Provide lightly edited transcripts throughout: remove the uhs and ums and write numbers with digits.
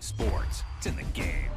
sports. It's in the game.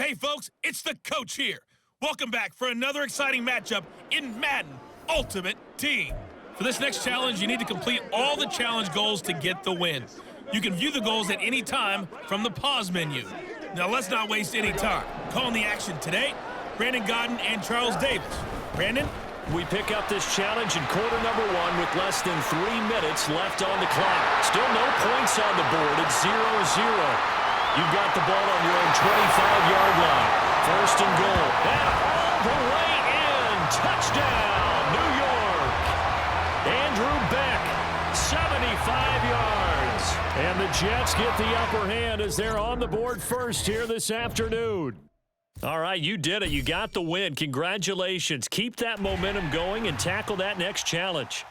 Hey folks, it's the coach here. Welcome back for another exciting matchup in Madden Ultimate Team. For this next challenge, you need to complete all the challenge goals to get the win. You can view the goals at any time from the pause menu. Now let's not waste any time. Calling the action today, Brandon Gaudin and Charles Davis. Brandon? We pick up this challenge in quarter number 1 with less than 3 minutes left on the clock. Still no points on the board. It's 0-0. You've got the ball on your own 25-yard line. First and goal. And all the way in. Touchdown, New York. Andrew Beck, 75 yards. And the Jets get the upper hand as they're on the board first here this afternoon. All right, you did it. You got the win. Congratulations. Keep that momentum going and tackle that next challenge.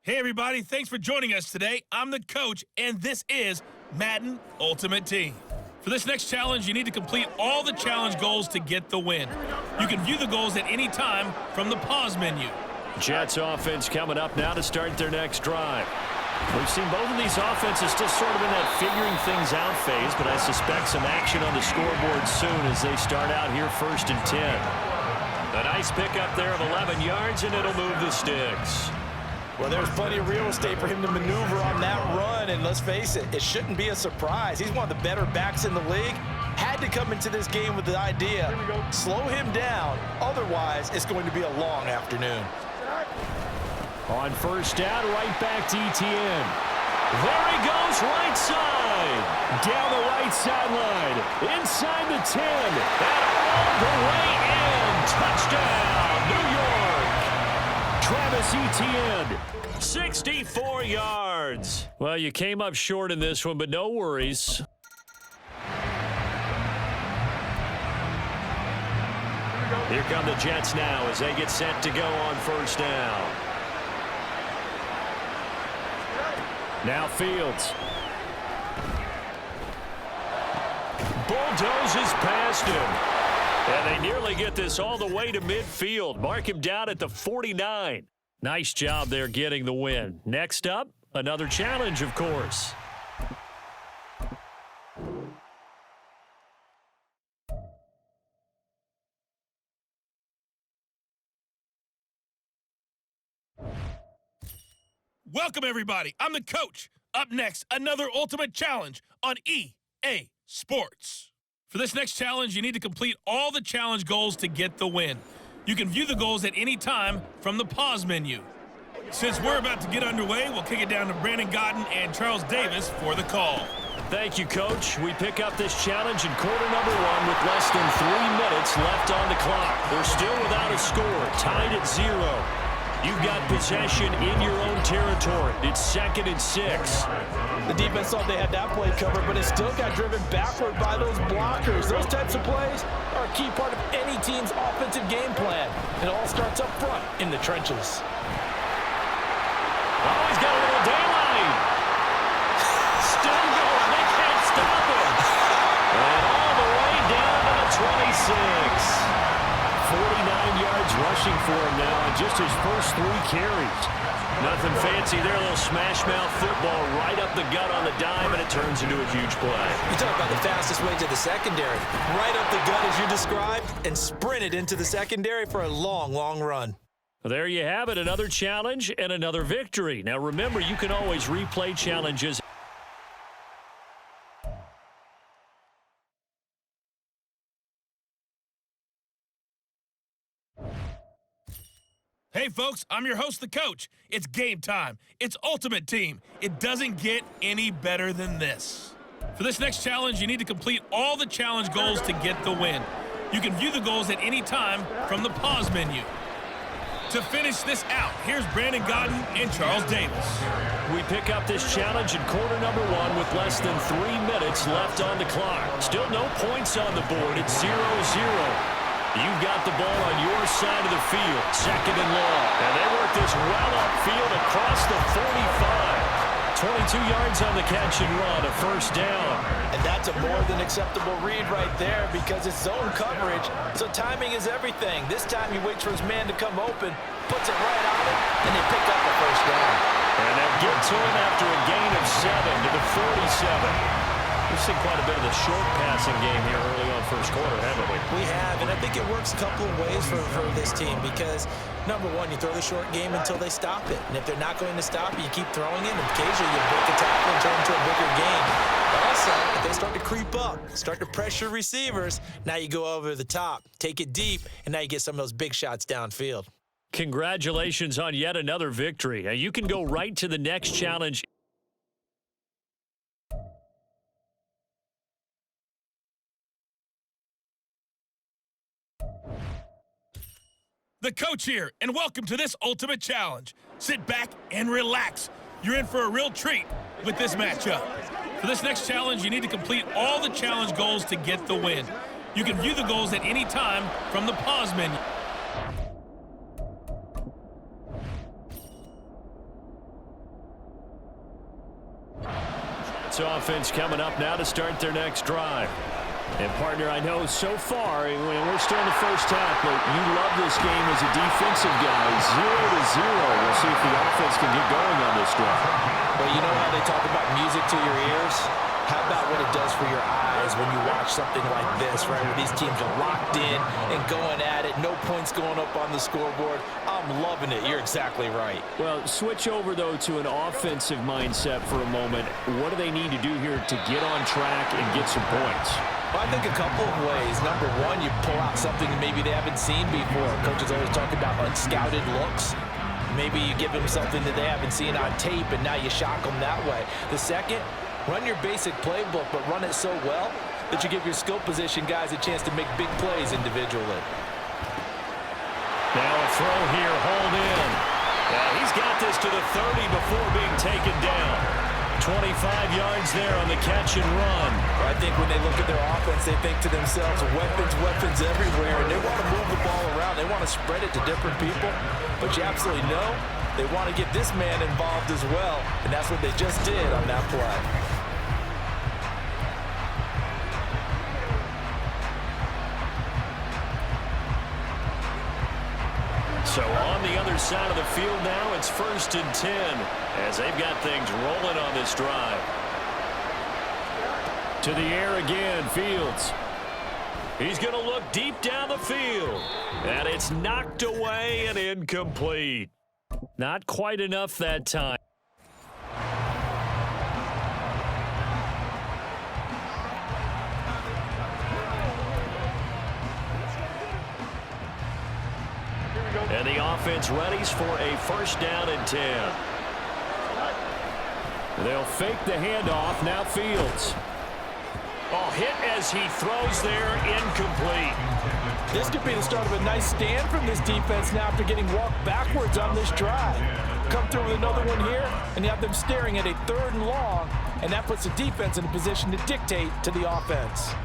Hey everybody, thanks for joining us today. I'm the coach, and this is Madden Ultimate Team. For this next challenge, you need to complete all the challenge goals to get the win. You can view the goals at any time from the pause menu. Jets offense coming up now to start their next drive. We've seen both of these offenses still sort of in that figuring things out phase, but I suspect some action on the scoreboard soon as they start out here first and 10. A nice pickup there of 11 yards, and it'll move the sticks. Well, there's plenty of real estate for him to maneuver on that run, and let's face it, it shouldn't be a surprise. He's one of the better backs in the league. Had to come into this game with the idea, slow him down, otherwise it's going to be a long afternoon. On first down, right back to Etienne. There he goes, right side. Down the right sideline, inside the 10, and all the way in. Touchdown, New York. Travis Etienne, 64 yards. Well, you came up short in this one, but no worries. Here come the Jets now as they get set to go on first down. Now Fields. Bulldozes past him. And they nearly get this all the way to midfield. Mark him down at the 49. Nice job there getting the win. Next up, another challenge, of course. Welcome everybody, I'm the coach. Up next, another ultimate challenge on EA Sports. For this next challenge, you need to complete all the challenge goals to get the win. You can view the goals at any time from the pause menu. Since we're about to get underway, we'll kick it down to Brandon Gaudin and Charles Davis for the call. Thank you, Coach. We pick up this challenge in quarter number 1 with less than 3 minutes left on the clock. They're still without a score, tied at 0. You've got possession in your own territory. It's 2nd and 6. The defense thought they had that play covered, but it still got driven backward by those blockers. Those types of plays are a key part of any team's offensive game plan. It all starts up front in the trenches. Oh, he's got a little daylight. Still going. They can't stop him. And all the way down to the 26. 49 yards rushing for him now on just his first 3 carries. Nothing fancy there, a little smash-mouth football right up the gut on the dime, and it turns into a huge play. You talk about the fastest way to the secondary. Right up the gut as you described, and sprinted into the secondary for a long, long run. There you have it, another challenge and another victory. Now remember, you can always replay challenges. Hey folks, I'm your host, the coach. It's game time. It's Ultimate Team. It doesn't get any better than this. For this next challenge, you need to complete all the challenge goals to get the win. You can view the goals at any time from the pause menu. To finish this out, here's Brandon Gaudin and Charles Davis. We pick up this challenge in quarter number 1 with less than 3 minutes left on the clock. Still no points on the board. It's 0-0. You've got the ball on your side of the field, second and long. And they work this well upfield across the 45. 22 yards on the catch and run, a first down. And that's a more than acceptable read right there because it's zone coverage, so timing is everything. This time he waits for his man to come open, puts it right on him, and they pick up the first down. And they'll get to him after a gain of 7 to the 47. We've seen quite a bit of the short passing game here early on first quarter, haven't we? We have, and I think it works a couple of ways for this team because, number one, you throw the short game until they stop it. And if they're not going to stop it, you keep throwing it, and occasionally you break a tackle and turn it into a bigger game. Also, if they start to creep up, start to pressure receivers, now you go over the top, take it deep, and now you get some of those big shots downfield. Congratulations on yet another victory. Now you can go right to the next challenge. The coach here, and welcome to this ultimate challenge. Sit back and relax. You're in for a real treat with this matchup. For this next challenge, you need to complete all the challenge goals to get the win. You can view the goals at any time from the pause menu. It's offense coming up now to start their next drive. And, partner, I know so far, we're still in the first half, but you love this game as a defensive guy. 0-0. We'll see if the offense can get going on this drive. Well, you know how they talk about music to your ears? How about what it does for your eyes when you watch something like this, right, where these teams are locked in and going at it, no points going up on the scoreboard? I'm loving it. You're exactly right. Well, switch over, though, to an offensive mindset for a moment. What do they need to do here to get on track and get some points? Well, I think a couple of ways. Number one, you pull out something maybe they haven't seen before. Coaches always talk about unscouted looks. Maybe you give them something that they haven't seen on tape, and now you shock them that way. The second, run your basic playbook, but run it so well that you give your skill position guys a chance to make big plays individually. Now a throw here, hold in. He's got this to the 30 before being taken down. 25 yards there on the catch and run. I think when they look at their offense, they think to themselves, weapons everywhere, and they want to move the ball around. They want to spread it to different people, but you absolutely know they want to get this man involved as well, and that's what they just did on that play. So on the other side of the field now, it's 1st and 10 as they've got things rolling on this drive. To the air again, Fields. He's going to look deep down the field. And it's knocked away and incomplete. Not quite enough that time. And the offense readies for a 1st down and 10. They'll fake the handoff. Now Fields. Oh, hit as he throws there, incomplete. This could be the start of a nice stand from this defense now after getting walked backwards on this drive. Come through with another one here, and you have them staring at a 3rd and long, and that puts the defense in a position to dictate to the offense.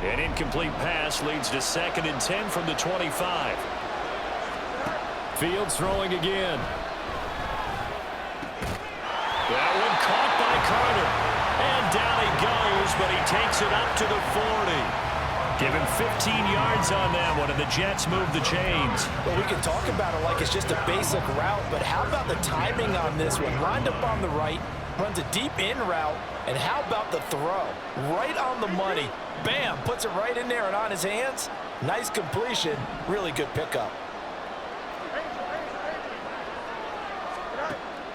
An incomplete pass leads to 2nd and 10 from the 25. Fields throwing again. That one caught by Carter. And down he goes, but he takes it up to the 40. Give him 15 yards on that one, and the Jets move the chains. Well, we can talk about it like it's just a basic route, but how about the timing on this one? Lined up on the right, runs a deep in route, and how about the throw? Right on the money. Bam, puts it right in there and on his hands. Nice completion, really good pickup.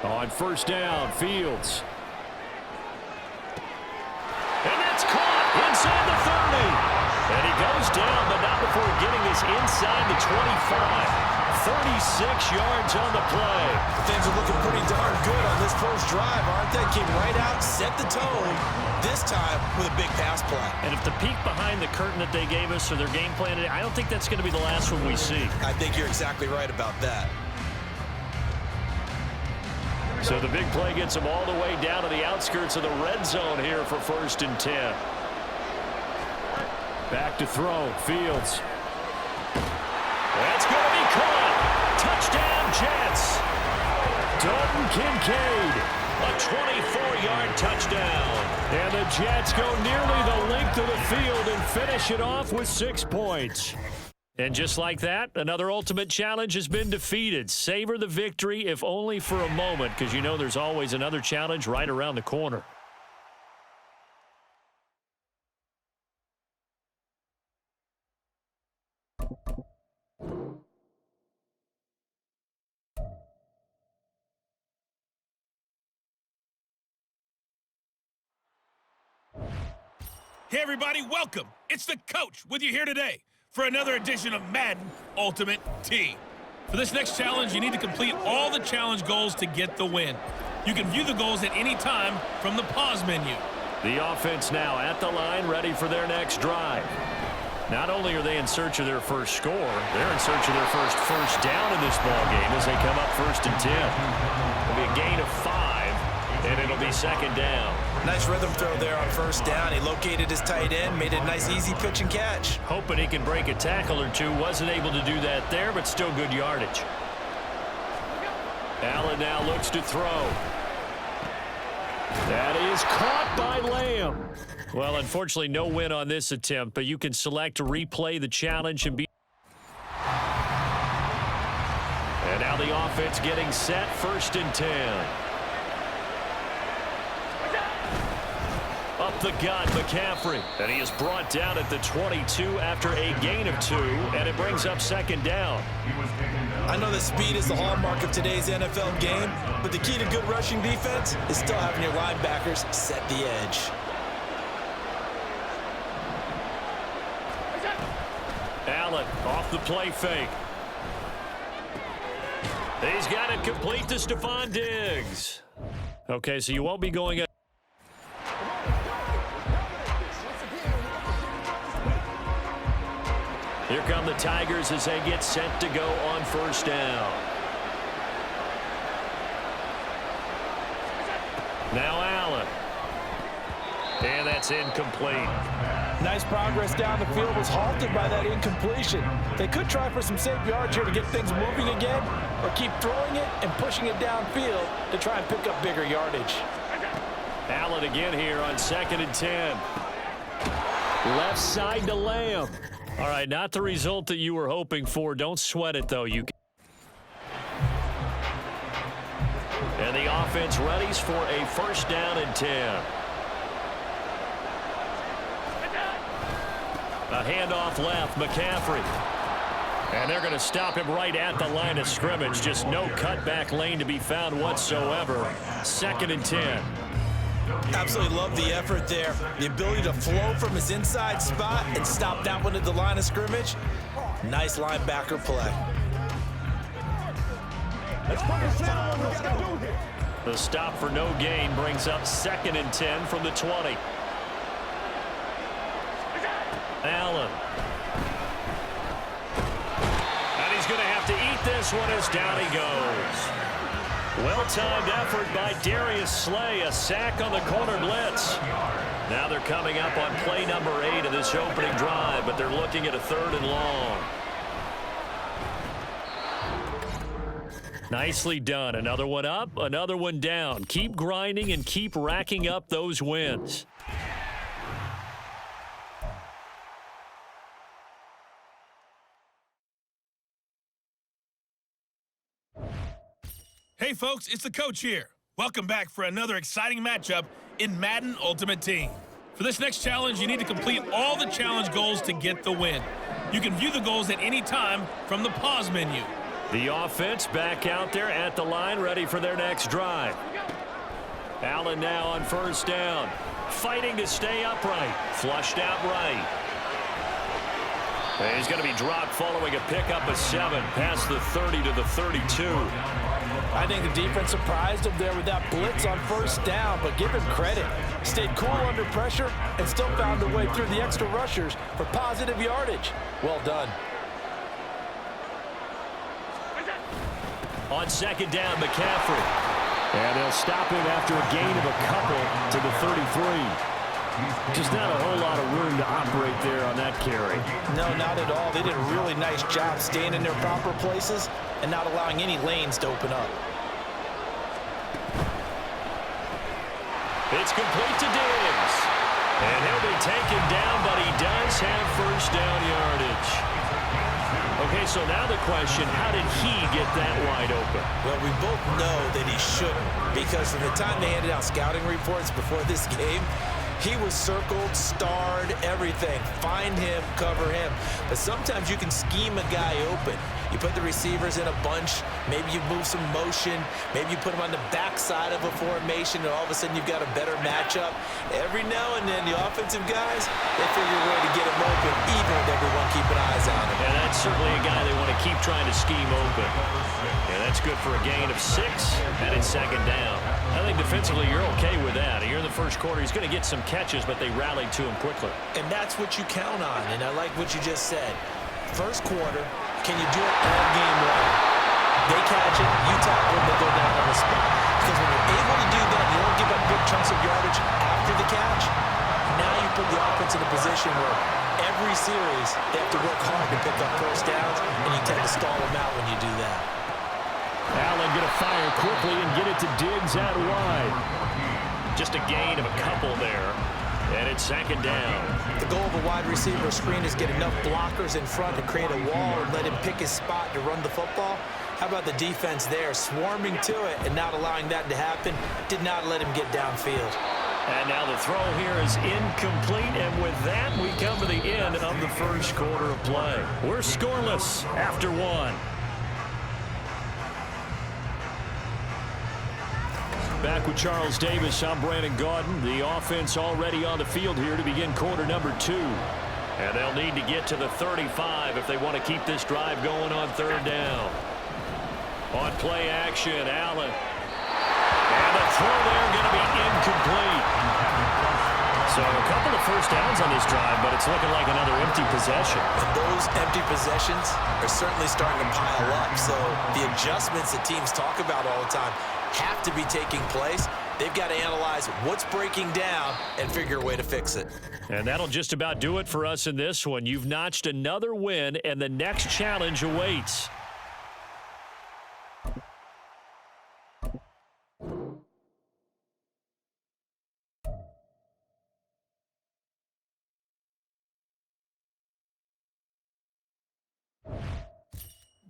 On 1st down, Fields. And that's caught inside the 30. And he goes down, but not before getting this inside the 25. 36 yards on the play. Things are looking pretty darn good on this first drive, aren't they? Came right out, set the tone, this time with a big pass play. And if the peek behind the curtain that they gave us or their game plan, I don't think that's going to be the last one we see. I think you're exactly right about that. So the big play gets them all the way down to the outskirts of the red zone here for 1st and 10. Back to throw, Fields. That's going to be caught. Touchdown, Jets. Dalton Kincaid, a 24-yard touchdown. And the Jets go nearly the length of the field and finish it off with 6 points. And just like that, another Ultimate Challenge has been defeated. Savor the victory, if only for a moment, because you know there's always another challenge right around the corner. Hey everybody, welcome. It's the coach with you here today for another edition of Madden Ultimate Team. For this next challenge, you need to complete all the challenge goals to get the win. You can view the goals at any time from the pause menu. The offense now at the line, ready for their next drive. Not only are they in search of their first score, they're in search of their first down in this ball game as they come up 1st and 10. It'll be a gain of 5, and it'll be 2nd down. Nice rhythm throw there on 1st down. He located his tight end, made it a nice easy pitch and catch. Hoping he can break a tackle or two. Wasn't able to do that there, but still good yardage. Allen now looks to throw. That is caught by Lamb. Well, unfortunately, no win on this attempt, but you can select to replay the challenge and be. And now the offense getting set, 1st and 10. Up the gut, McCaffrey. And he is brought down at the 22 after a gain of 2, and it brings up 2nd down. I know that speed is the hallmark of today's NFL game, but the key to good rushing defense is still having your linebackers set the edge. Allen off the play fake. He's got it complete to Stephon Diggs. Okay, so you won't be going up. Here come the Tigers as they get set to go on 1st down. Now Allen. And that's incomplete. Nice progress down the field was halted by that incompletion. They could try for some safe yards here to get things moving again, or keep throwing it and pushing it downfield to try and pick up bigger yardage. Allen again here on 2nd and 10. Left side to Lamb. All right, not the result that you were hoping for. Don't sweat it, though. And the offense readies for a 1st down and 10. A handoff left, McCaffrey. And they're going to stop him right at the line of scrimmage. Just no cutback lane to be found whatsoever. 2nd and 10. Absolutely love the effort there. The ability to flow from his inside spot and stop that one at the line of scrimmage. Nice linebacker play. The stop for no gain brings up 2nd and 10 from the 20. Allen. And he's going to have to eat this one as down he goes. Well-timed effort by Darius Slay, a sack on the corner blitz. Now they're coming up on play number 8 of this opening drive, but they're looking at a 3rd and long. Nicely done. Another one up, another one down. Keep grinding and keep racking up those wins. Hey folks, it's the coach here. Welcome back for another exciting matchup in Madden Ultimate Team. For this next challenge, you need to complete all the challenge goals to get the win. You can view the goals at any time from the pause menu. The offense back out there at the line, ready for their next drive. Allen now on 1st down. Fighting to stay upright. Flushed out right. And he's going to be dropped following a pickup of 7 past the 30 to the 32. I think the defense surprised him there with that blitz on first down, but give him credit. Stayed cool under pressure and still found a way through the extra rushers for positive yardage. Well done. On second down, McCaffrey. And they'll stop him after a gain of a couple to the 33. Just not a whole lot of room to operate there on that carry. No, not at all. They did a really nice job staying in their proper places and not allowing any lanes to open up. It's complete to Diggs. And he'll be taken down, but he does have first down yardage. Okay, so now the question, how did he get that wide open? Well, we both know that he shouldn't, because from the time they handed out scouting reports before this game, he was circled, starred, everything. Find him, cover him. But sometimes you can scheme a guy open. You put the receivers in a bunch. Maybe you move some motion. Maybe you put them on the backside of a formation, and all of a sudden you've got a better matchup. Every now and then, the offensive guys, they figure a way to get him open, even with everyone keeping eyes on him. And that's certainly a guy they want to keep trying to scheme open. Yeah, that's good for a gain of 6, and it's second down. I think defensively you're okay with that. Here in the first quarter, he's going to get some catches, but they rallied to him quickly. And that's what you count on, and I like what you just said. First quarter, can you do it all game long? They catch it, you tackle them, they go down on the spot. Because when you're able to do that, you don't give up big chunks of yardage after the catch. Now you put the offense in a position where every series they have to work hard to pick up first downs, and you tend to stall them out when you do that. Allen going to fire quickly and get it to Diggs out wide. Just a gain of a couple there. And it's second down. The goal of a wide receiver screen is get enough blockers in front to create a wall and let him pick his spot to run the football. How about the defense there, swarming to it and not allowing that to happen? Did not let him get downfield. And now the throw here is incomplete, and with that, we come to the end of the first quarter of play. We're scoreless after 1. Back with Charles Davis, I'm Brandon Gaudin. The offense already on the field here to begin quarter number 2. And they'll need to get to the 35 if they want to keep this drive going on third down. On play action, Allen. And the throw there going to be incomplete. So a couple of first downs on this drive, but it's looking like another empty possession. And those empty possessions are certainly starting to pile up. So the adjustments that teams talk about all the time have to be taking place. They've got to analyze what's breaking down and figure a way to fix it. And that'll just about do it for us in this one. You've notched another win, and the next challenge awaits.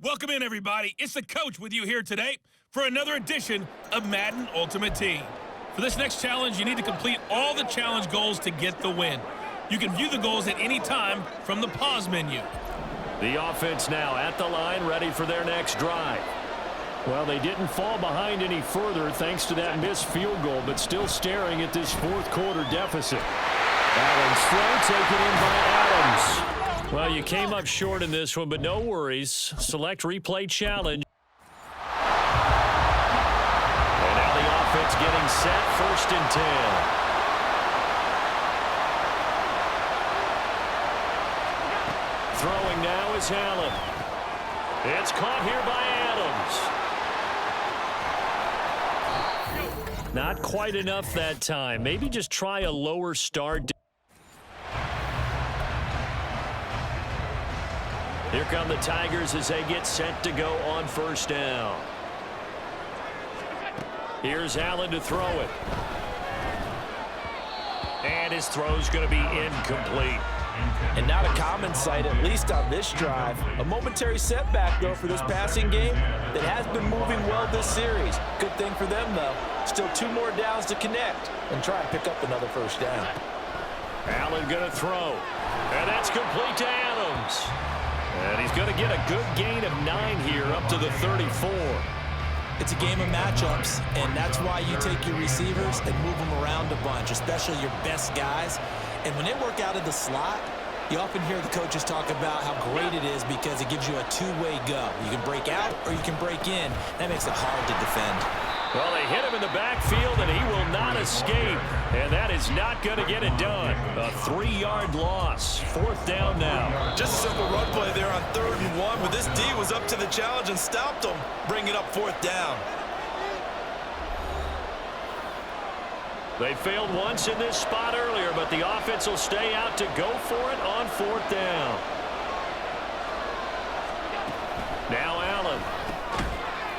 Welcome in, everybody. It's the coach with you here today for another edition of Madden Ultimate Team. For this next challenge, you need to complete all the challenge goals to get the win. You can view the goals at any time from the pause menu. The offense now at the line, ready for their next drive. Well, they didn't fall behind any further thanks to that missed field goal, but still staring at this fourth quarter deficit. Allen's throw taken in by Adams. Well, you came up short in this one, but no worries. Select replay challenge. And now the offense getting set, 1st and 10. Throwing now is Allen. It's caught here by Adams. Not quite enough that time. Maybe just try a lower start. Here come the Tigers as they get set to go on first down. Here's Allen to throw it. And his throw's going to be incomplete. And not a common sight, at least on this drive. A momentary setback, though, for this passing game that has been moving well this series. Good thing for them, though. Still 2 more downs to connect and try and pick up another first down. Allen going to throw. And that's complete to Adams. And he's going to get a good gain of 9 here up to the 34. It's a game of matchups, and that's why you take your receivers and move them around a bunch, especially your best guys. And when they work out of the slot, You often hear the coaches talk about how great it is because it gives you a two-way go. You can break out or you can break in. That makes it hard to defend. Well, they hit him in the backfield, and he will not escape. And that is not going to get it done. A 3-yard loss. 4th down now. Just a simple run play there on 3rd and 1, but this D was up to the challenge and stopped them. Bring it up 4th down. They failed once in this spot earlier, but the offense will stay out to go for it on 4th down. Now Allen.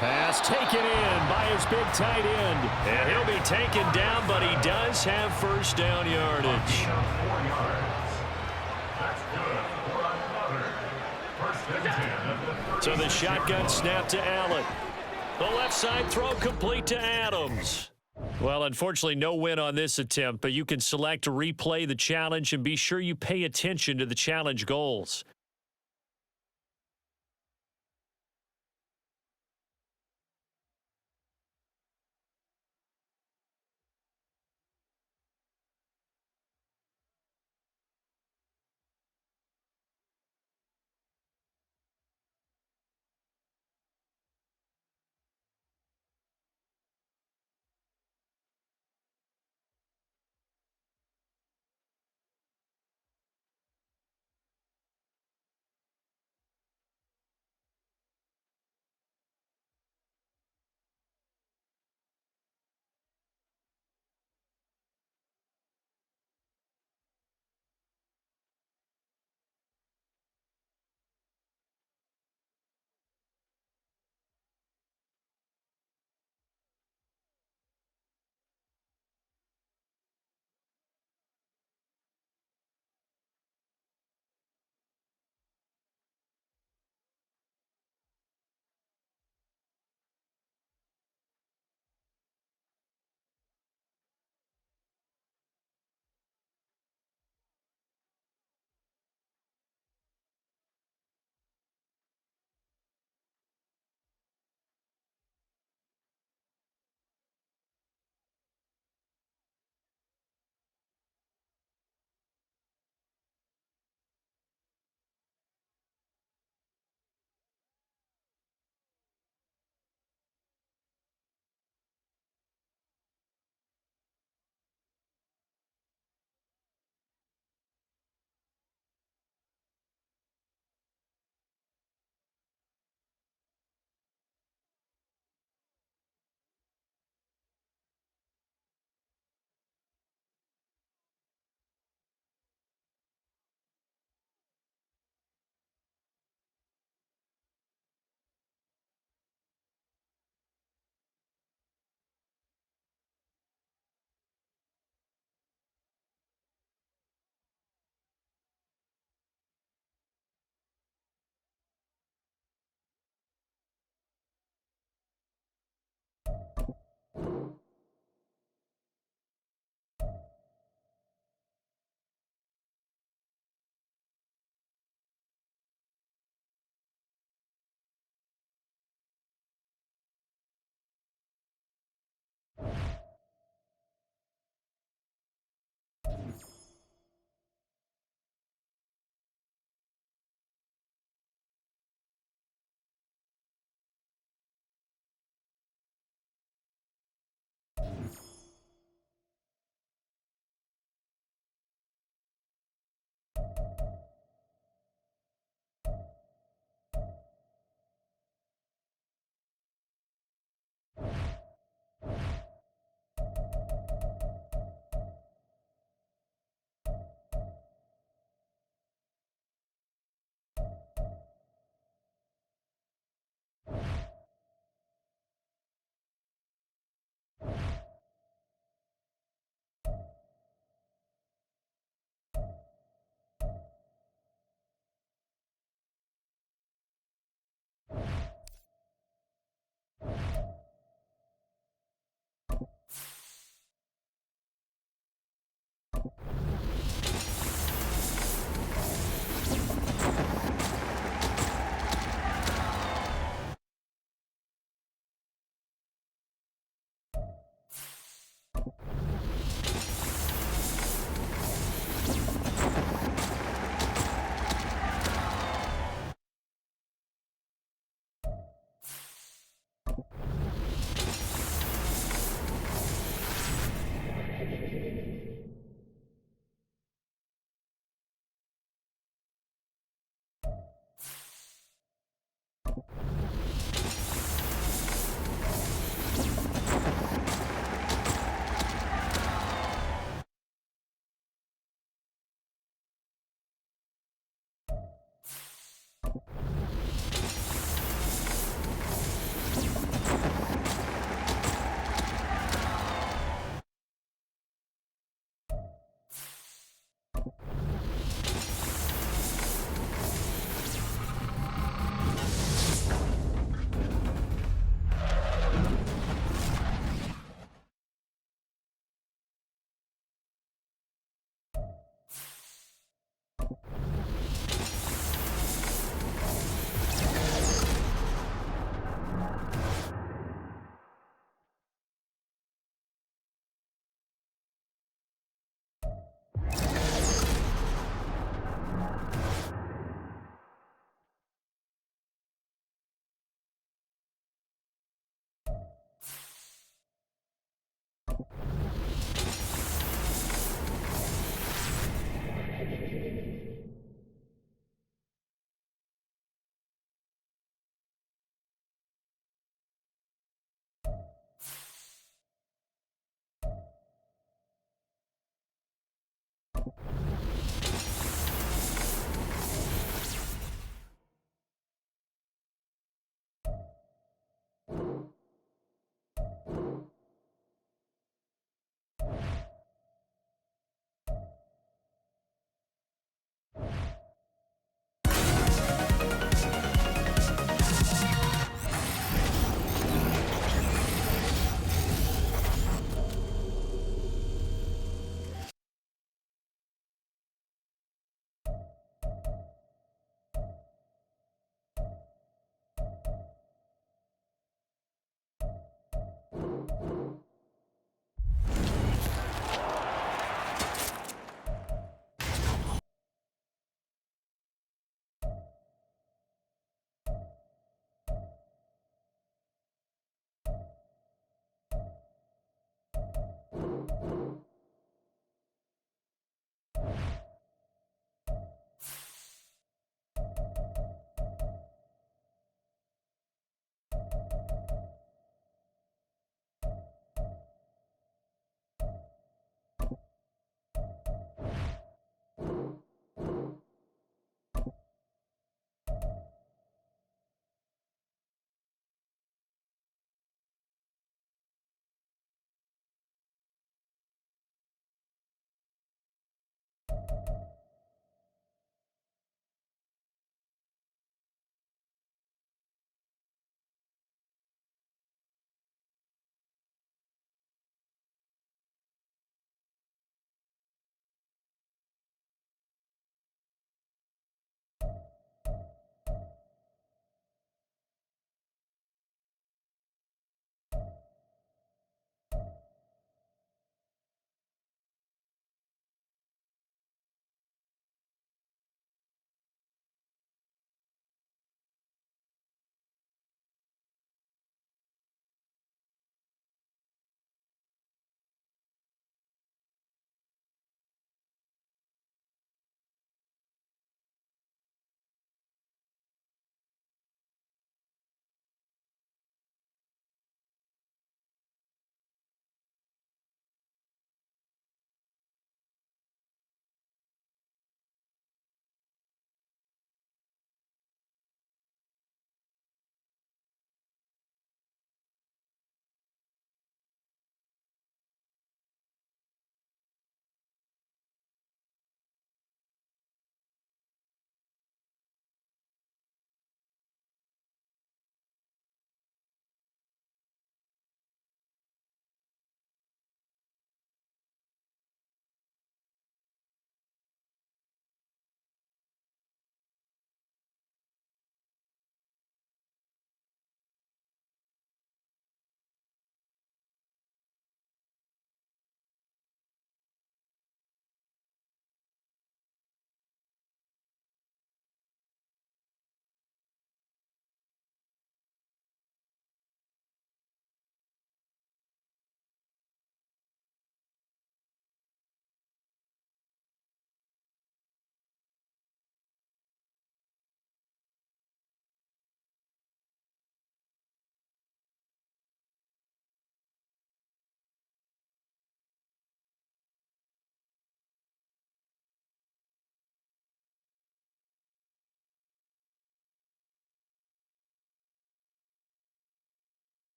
Pass taken in by his big tight end. And he'll be taken down, but he does have 1st down yardage. So the shotgun snap to Allen. The left side throw complete to Adams. Well, unfortunately, no win on this attempt, but you can select to replay the challenge and be sure you pay attention to the challenge goals.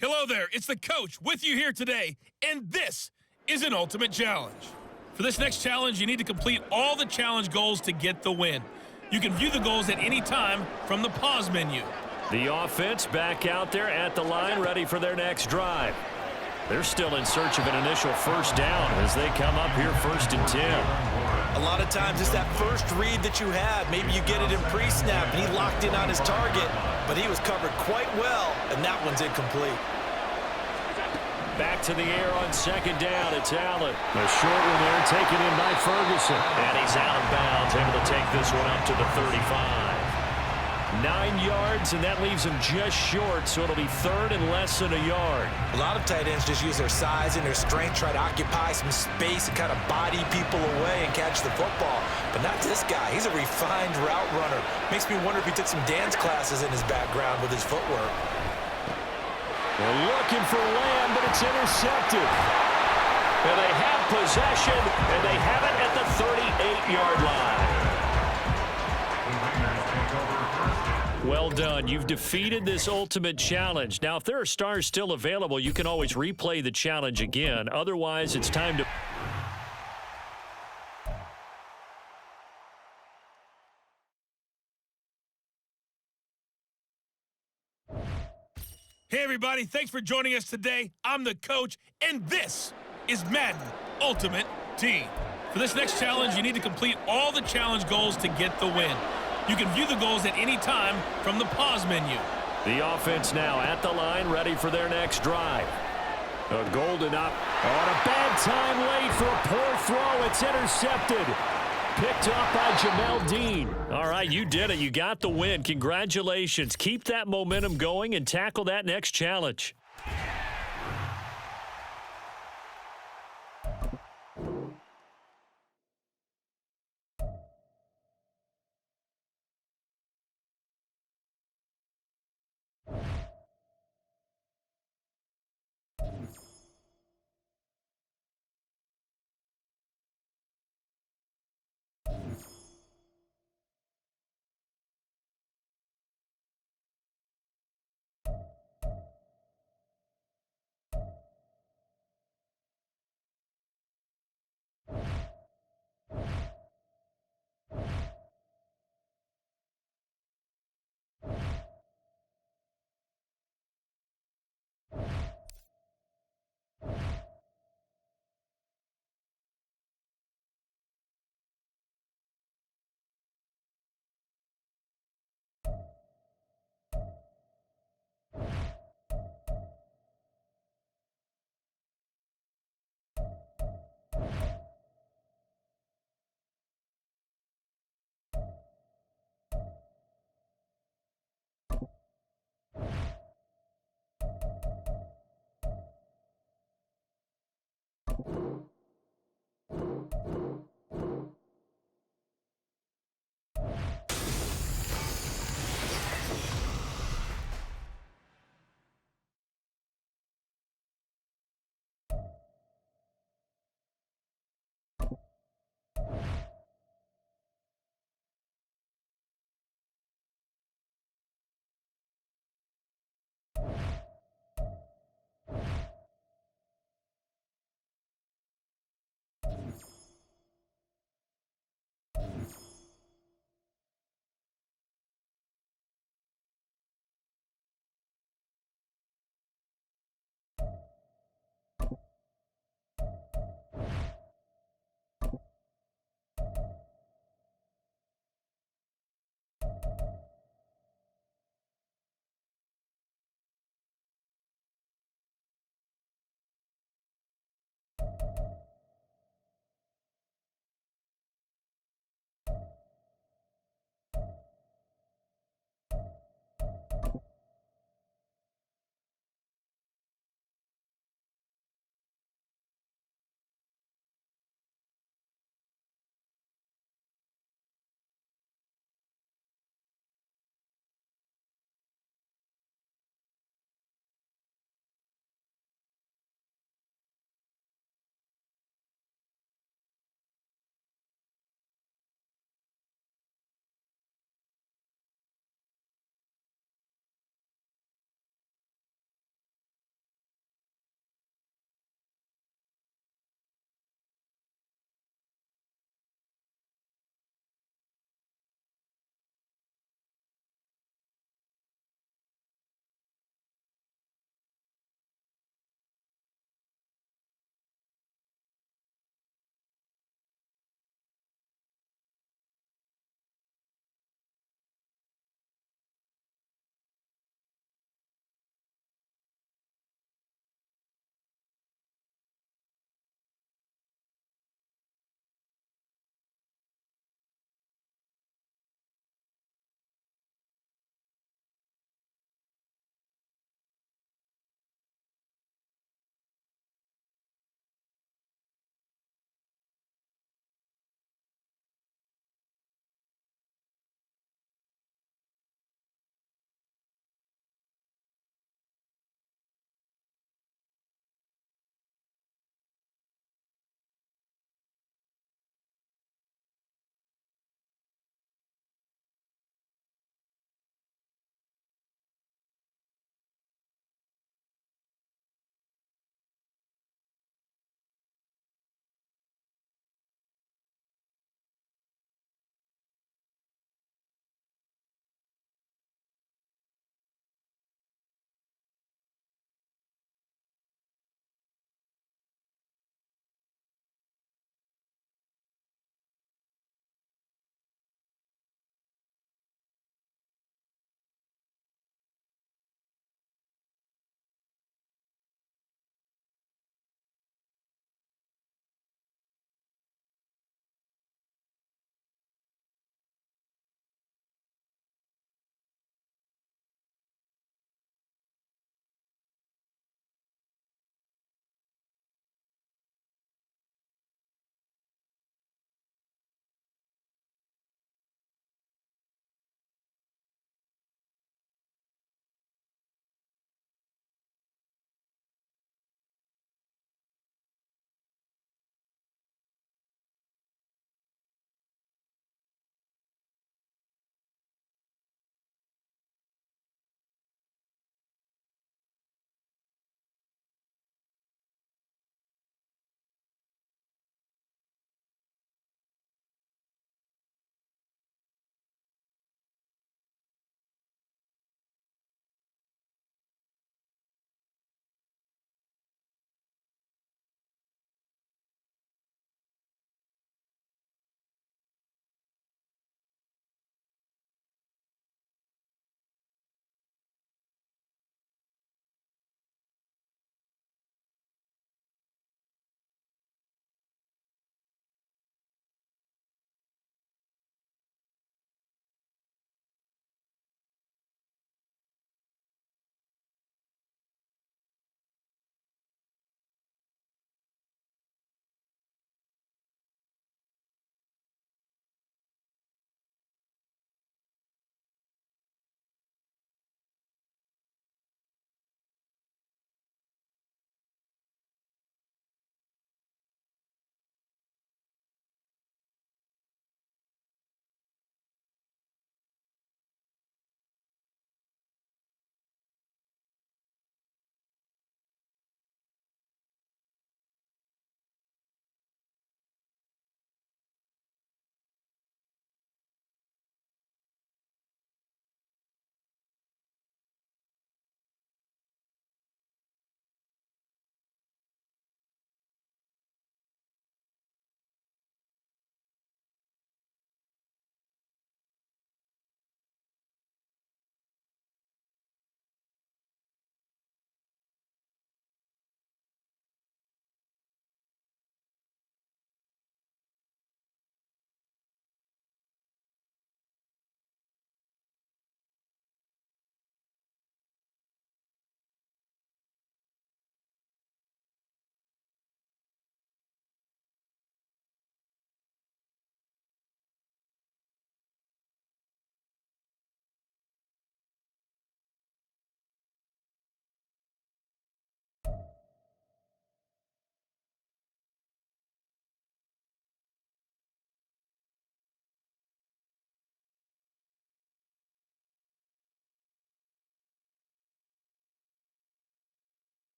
Hello there, it's the coach with you here today, and this is an ultimate challenge. For this next challenge, you need to complete all the challenge goals to get the win. You can view the goals at any time from the pause menu. The offense back out there at the line, ready for their next drive. They're still in search of an initial first down as they come up here 1st and 10. A lot of times it's that first read that you have. Maybe you get it in pre-snap, and he locked in on his target, but he was covered quite well, and that one's incomplete. Back to the air on 2nd down. It's Allen. A short one there taken in by Ferguson. And he's out of bounds, able to take this one up to the 35. 9 yards, and that leaves him just short, so it'll be 3rd and less than a yard. A lot of tight ends just use their size and their strength, try to occupy some space and kind of body people away and catch the football. But not this guy. He's a refined route runner. Makes me wonder if he took some dance classes in his background with his footwork. They're looking for Lamb, but it's intercepted. And they have possession, and they have it at the 38-yard line. Well done. You've defeated this ultimate challenge. Now, if there are stars still available, you can always replay the challenge again. Otherwise, it's time to... Hey everybody, thanks for joining us today. I'm the coach, and this is Madden Ultimate Team. For this next challenge, you need to complete all the challenge goals to get the win. You can view the goals at any time from the pause menu. The offense now at the line, ready for their next drive. A golden up on a bad time late for a poor throw. It's intercepted. Picked up by Jamel Dean. All right, you did it. You got the win. Congratulations. Keep that momentum going and tackle that next challenge.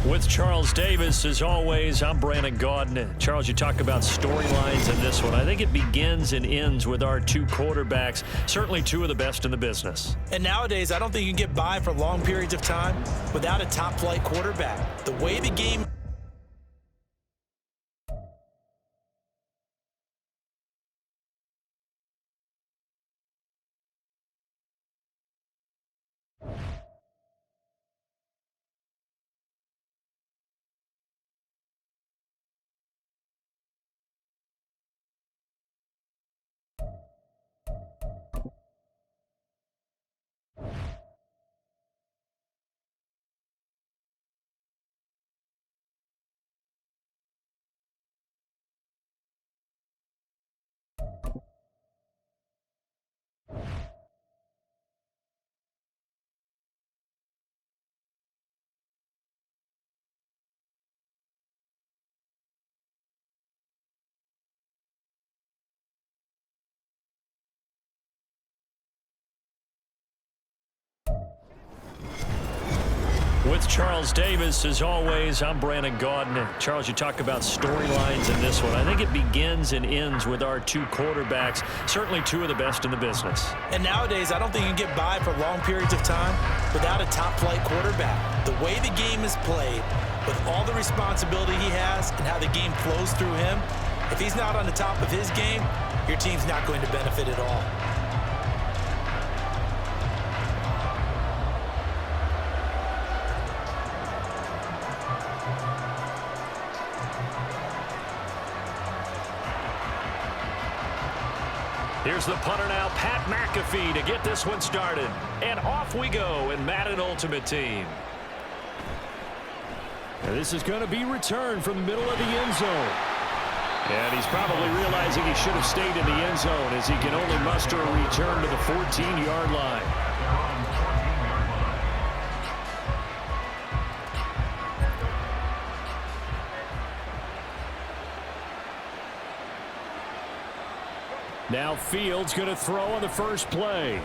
With Charles Davis, as always, I'm Brandon Gaudin. Charles, you talk about storylines in this one. I think it begins and ends with our two quarterbacks, certainly two of the best in the business. And nowadays, I don't think you can get by for long periods of time without a top-flight quarterback. The way the game... With Charles Davis, as always, I'm Brandon Gaudin. Charles, you talk about storylines in this one. I think it begins and ends with our two quarterbacks, certainly two of the best in the business. And nowadays, I don't think you can get by for long periods of time without a top-flight quarterback. The way the game is played, with all the responsibility he has and how the game flows through him, if he's not on the top of his game, your team's not going to benefit at all. Here's the punter now, Pat McAfee, to get this one started. And off we go in Madden Ultimate Team. And this is going to be returned from the middle of the end zone. And he's probably realizing he should have stayed in the end zone as he can only muster a return to the 14-yard line. Now Fields going to throw on the first play.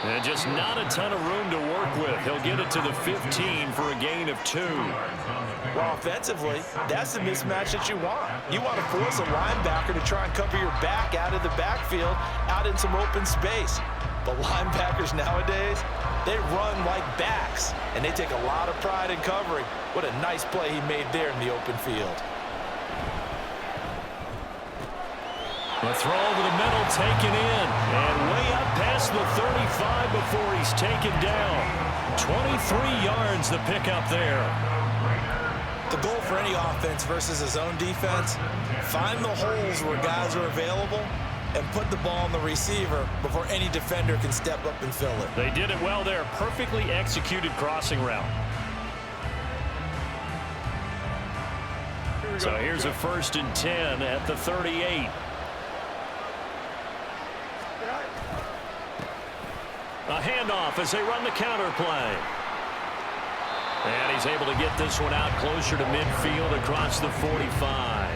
And just not a ton of room to work with. He'll get it to the 15 for a gain of 2. Well, offensively, that's the mismatch that you want. You want to force a linebacker to try and cover your back out of the backfield, out in some open space. But linebackers nowadays, they run like backs, and they take a lot of pride in covering. What a nice play he made there in the open field. The throw over the middle taken in, and way up past the 35 before he's taken down. 23 yards the pickup there. The goal for any offense versus his own defense, find the holes where guys are available and put the ball on the receiver before any defender can step up and fill it. They did it well there. Perfectly executed crossing route. So here's a 1st and 10 at the 38. A handoff as they run the counter play. And he's able to get this one out closer to midfield across the 45.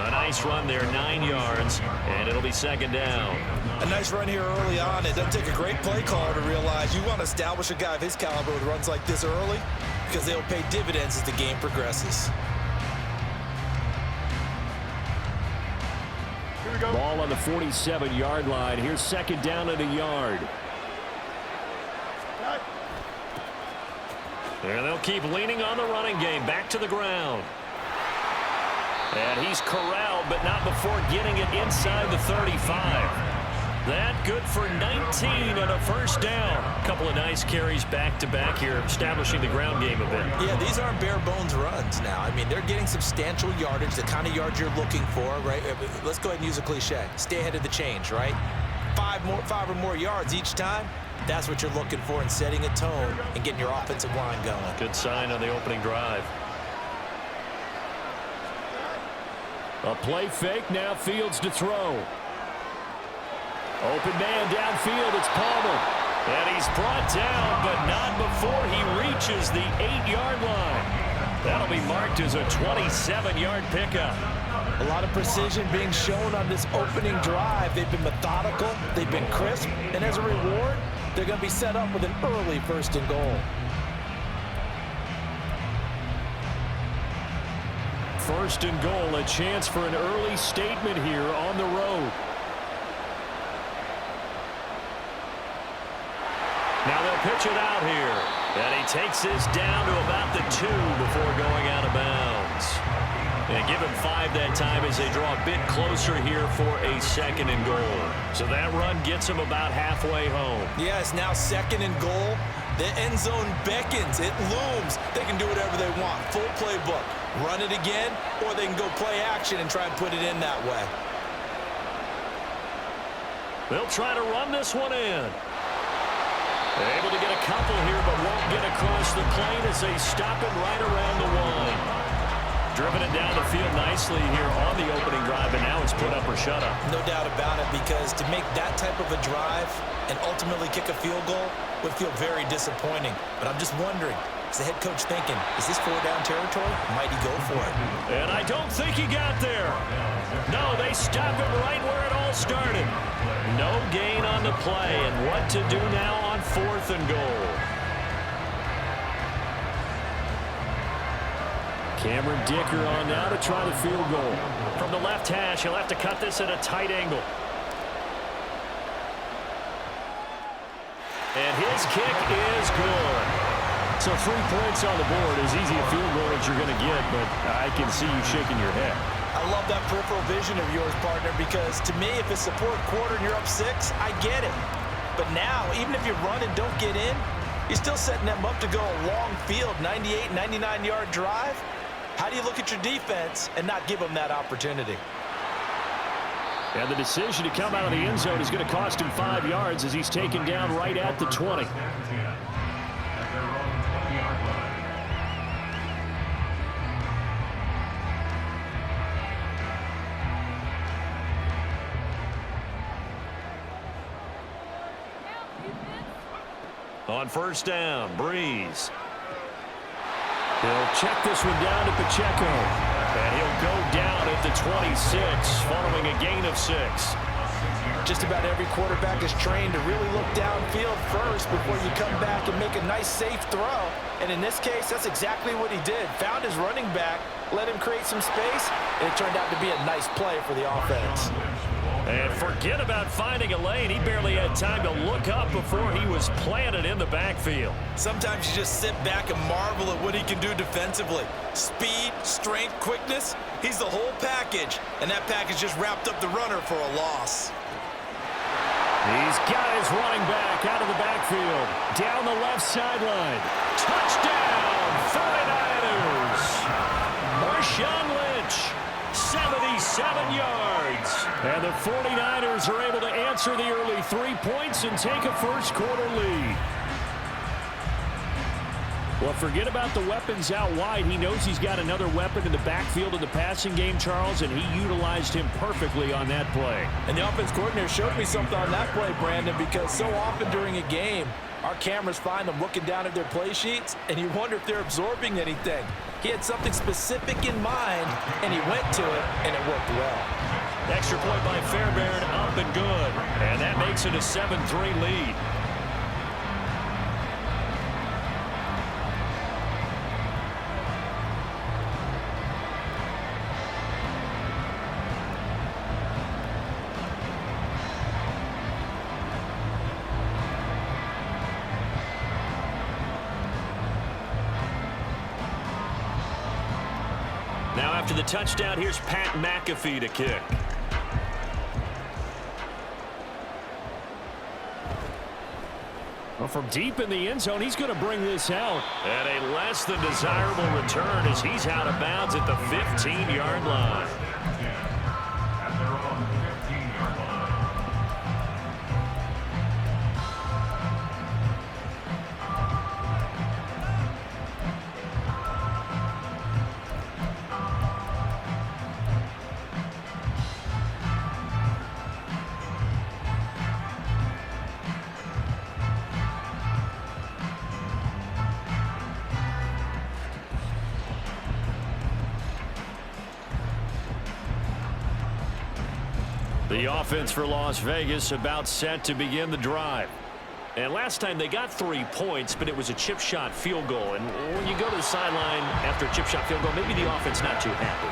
A nice run there, 9 yards, and it'll be 2nd down. A nice run here early on. It doesn't take a great play caller to realize you want to establish a guy of his caliber with runs like this early because they'll pay dividends as the game progresses. Ball on the 47-yard line. Here's 2nd down and a yard. And they'll keep leaning on the running game. Back to the ground. And he's corralled, but not before getting it inside the 35. That good for 19 and a 1st down. A couple of nice carries back-to-back here, establishing the ground game a bit. Yeah, these aren't bare-bones runs now. I mean, they're getting substantial yardage, the kind of yards you're looking for, right? Let's go ahead and use a cliche. Stay ahead of the change, right? 5 or more yards each time. That's what you're looking for in setting a tone and getting your offensive line going. Good sign on the opening drive. A play fake, now Fields to throw. Open man downfield, it's Palmer. And he's brought down, but not before he reaches the 8-yard line. That'll be marked as a 27-yard pickup. A lot of precision being shown on this opening drive. They've been methodical, they've been crisp, and as a reward, they're going to be set up with an early 1st and goal. first and goal. A chance for an early statement here on the road. Now they'll pitch it out here. And he takes this down to about the 2 before going out of bounds. And give him 5 that time as they draw a bit closer here for a second and goal. So that run gets him about halfway home. Yes, now second and goal. The end zone beckons. It looms. They can do whatever they want. Full playbook. Run it again, or they can go play action and try and put it in that way. They'll try to run this one in. They're able to get a couple here, but won't get across the plane as they stop it right around the 1. Driven it down the field nicely here on the opening drive, and now it's put up or shut up. No doubt about it, because to make that type of a drive and ultimately kick a field goal would feel very disappointing. But I'm just wondering, is the head coach thinking, is this 4-down territory? Might he go for it? And I don't think he got there. No, they stop it right where it all started. No gain on the play, and what to do now on 4th and goal. Cameron Dicker on now to try the field goal. From the left hash, he'll have to cut this at a tight angle. And his kick is good. So 3 points on the board, as easy a field goal as you're going to get, but I can see you shaking your head. I love that peripheral vision of yours, partner, because to me, if it's the 4th quarter and you're up 6, I get it. But now, even if you run and don't get in, you're still setting them up to go a long field, 98, 99-yard drive. How do you look at your defense and not give them that opportunity? And the decision to come out of the end zone is going to cost him 5 yards as he's taken down right at the 20. On first down, Breeze. He'll check this one down to Pacheco. And he'll go down at the 26, following a gain of 6. Just about every quarterback is trained to really look downfield first before you come back and make a nice, safe throw. And in this case, that's exactly what he did. Found his running back, let him create some space, and it turned out to be a nice play for the offense. And forget about finding a lane. He barely had time to look up before he was planted in the backfield. Sometimes you just sit back and marvel at what he can do defensively. Speed, strength, quickness, he's the whole package. And that package just wrapped up the runner for a loss. He's got his running back out of the backfield. Down the left sideline. Touchdown, 49ers. Marshawn Lynch, 77 yards. And the 49ers are able to answer the early 3 points and take a first quarter lead. Well, forget about the weapons out wide. He knows he's got another weapon in the backfield of the passing game, Charles, and he utilized him perfectly on that play. And the offense coordinator showed me something on that play, Brandon, because so often during a game, our cameras find them looking down at their play sheets, and you wonder if they're absorbing anything. He had something specific in mind, and he went to it, and it worked well. Extra point by Fairbairn, up and good. And that makes it a 7-3 lead. Now after the touchdown, here's Pat McAfee to kick. Well, from deep in the end zone, he's going to bring this out. And a less than desirable return as he's out of bounds at the 15-yard line. The offense for Las Vegas about set to begin the drive. And last time they got 3 points, but it was a chip shot field goal. And when you go to the sideline after a chip shot field goal, maybe the offense not too happy.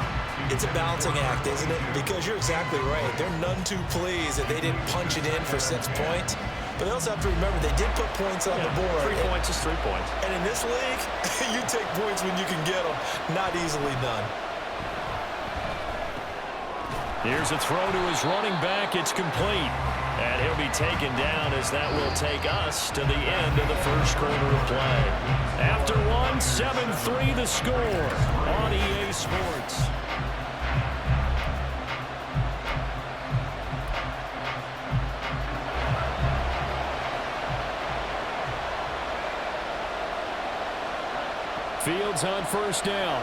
It's a balancing act, isn't it? Because you're exactly right. They're none too pleased that they didn't punch it in for 6 points. But they also have to remember they did put points on the board. 3 points is 3 points. And in this league, you take points when you can get them. Not easily done. Here's a throw to his running back. It's complete. And he'll be taken down as that will take us to the end of the first quarter of play. After one, 7-3 the score on EA Sports. Fields on first down.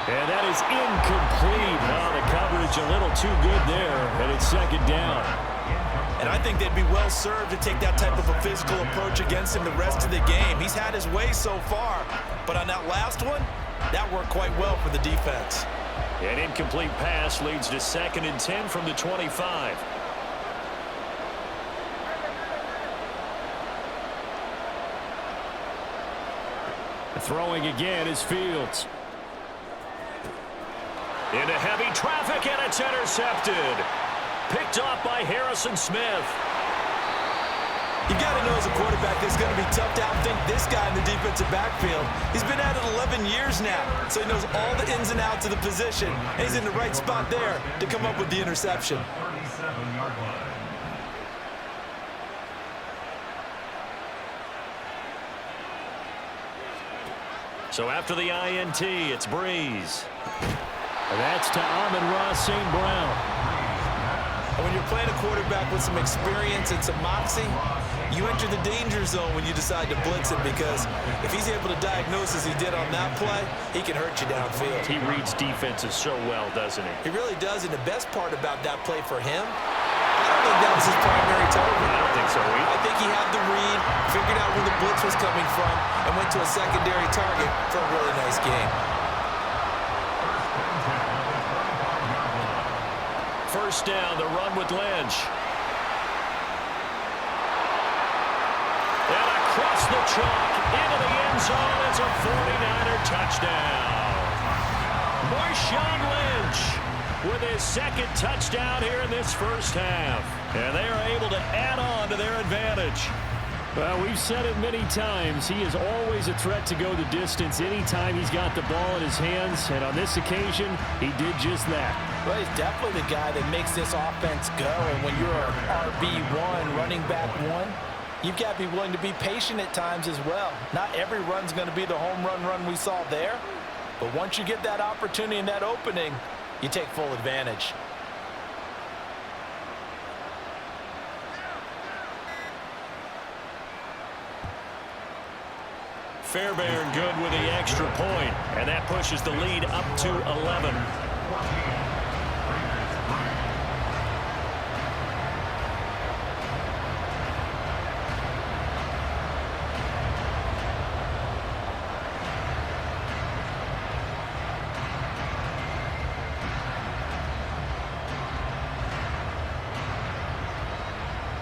And that is incomplete. Now the coverage a little too good there, and it's second down. And I think they'd be well served to take that type of a physical approach against him the rest of the game. He's had his way so far, but on that last one, that worked quite well for the defense. An incomplete pass leads to 2nd and 10 from the 25. Throwing again is Fields. Into heavy traffic, and it's intercepted. Picked off by Harrison Smith. You got to know as a quarterback it's going to be tough to outthink this guy in the defensive backfield. He's been at it 11 years now, so he knows all the ins and outs of the position, and he's in the right spot there to come up with the interception. So after the INT, it's Breeze. And that's to Amon-Ra St. Brown. And when you're playing a quarterback with some experience and some moxie, you enter the danger zone when you decide to blitz him, because if he's able to diagnose as he did on that play, he can hurt you downfield. He reads defenses so well, doesn't he? He really does, and the best part about that play for him, I don't think that was his primary target. I don't think so either. I think he had the read, figured out where the blitz was coming from, and went to a secondary target for a really nice game. First down, the run with Lynch. And across the chalk, into the end zone, it's a 49er touchdown. Marshawn Lynch with his 2nd touchdown here in this first half. And they are able to add on to their advantage. Well, we've said it many times. He is always a threat to go the distance anytime he's got the ball in his hands. And on this occasion, he did just that. Well, he's definitely the guy that makes this offense go. And when you're an RB1, running back 1, you've got to be willing to be patient at times as well. Not every run's going to be the home run we saw there. But once you get that opportunity and that opening, you take full advantage. Fairbairn good with the extra point, and that pushes the lead up to 11.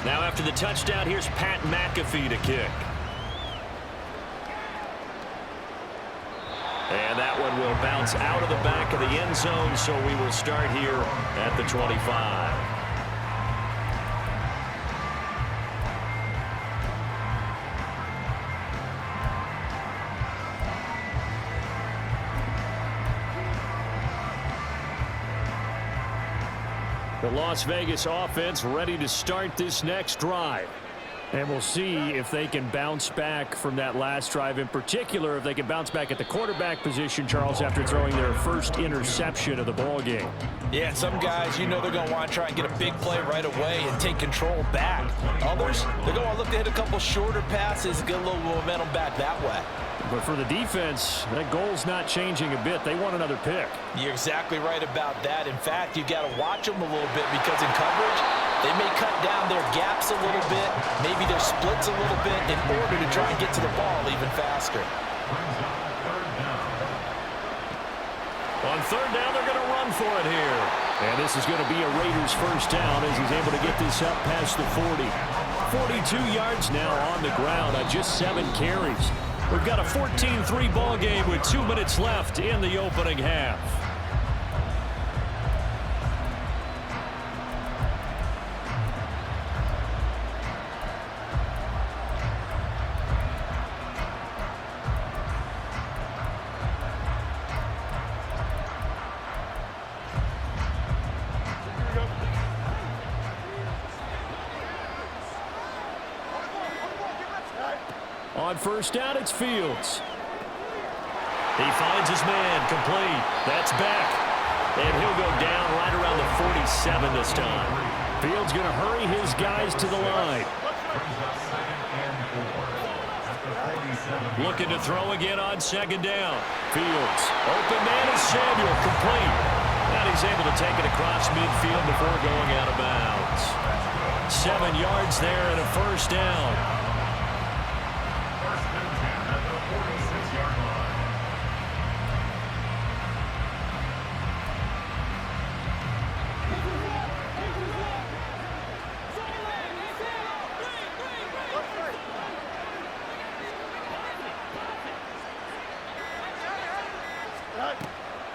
Now after the touchdown, here's Pat McAfee to kick. And that one will bounce out of the back of the end zone, so we will start here at the 25. The Las Vegas offense ready to start this next drive. And we'll see if they can bounce back from that last drive. In particular, if they can bounce back at the quarterback position, Charles, after throwing their first interception of the ball game. Yeah, some guys, you know they're going to want to try and get a big play right away and take control back. Others, they're going to look to hit a couple shorter passes and get a little momentum back that way. But for the defense, that goal's not changing a bit. They want another pick. You're exactly right about that. In fact, you've got to watch them a little bit, because in coverage, they may cut down their gaps a little bit, maybe their splits a little bit, in order to try and get to the ball even faster. On third down, they're going to run for it here. And this is going to be a Raiders first down as he's able to get this up past the 40. 42 yards now on the ground on just 7 carries. We've got a 14-3 ball game with 2 minutes left in the opening half. On first down, it's Fields. He finds his man, complete. That's back. And he'll go down right around the 47 this time. Fields going to hurry his guys to the line. Looking to throw again on second down. Fields. Open man is Samuel, complete. And he's able to take it across midfield before going out of bounds. 7 yards there and a first down.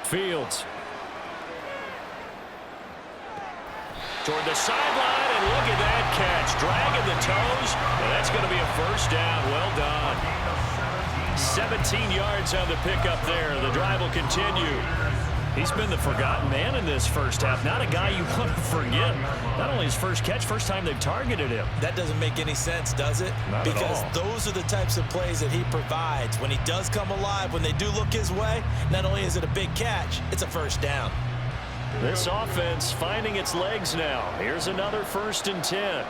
Fields. Toward the sideline, and look at that catch. Dragging the toes, and that's going to be a first down. Well done. 17 yards on the pickup there. The drive will continue. He's been the forgotten man in this first half. Not a guy you want to forget. Not only his first catch, first time they've targeted him. That doesn't make any sense, does it? Not at all. Because those are the types of plays that he provides. When he does come alive, when they do look his way, not only is it a big catch, it's a first down. This offense finding its legs now. Here's another 1st and 10.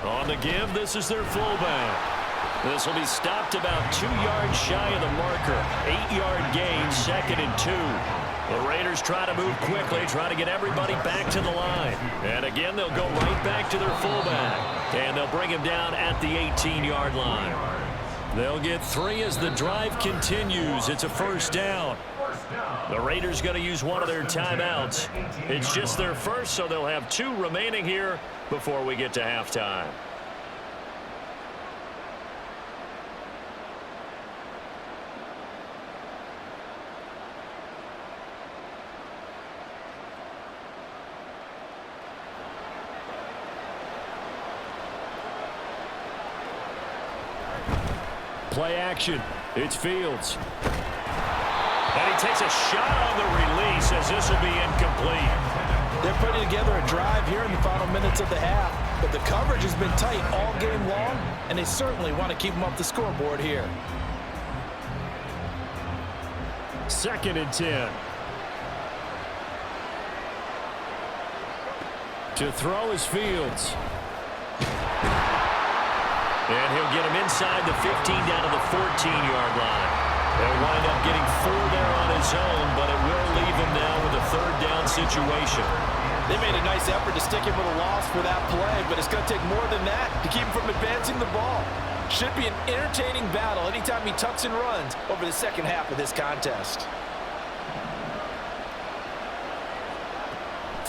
On the give, this is their fullback. This will be stopped about 2 yards shy of the marker. 8-yard gain, 2nd and 2. The Raiders try to move quickly, try to get everybody back to the line. And again, they'll go right back to their fullback. And they'll bring him down at the 18-yard line. They'll get 3 as the drive continues. It's a first down. The Raiders going to use one of their timeouts. It's just their first, so they'll have 2 remaining here before we get to halftime. Play action. It's Fields. And he takes a shot on the release as this will be incomplete. They're putting together a drive here in the final minutes of the half, but the coverage has been tight all game long, and they certainly want to keep them off the scoreboard here. 2nd and 10. To throw is Fields. And he'll get him inside the 15 down to the 14-yard line. They'll wind up getting 4 there on his own, but it will leave him now with a 3rd down situation. They made a nice effort to stick him with a loss for that play, but it's going to take more than that to keep him from advancing the ball. Should be an entertaining battle anytime he tucks and runs over the second half of this contest.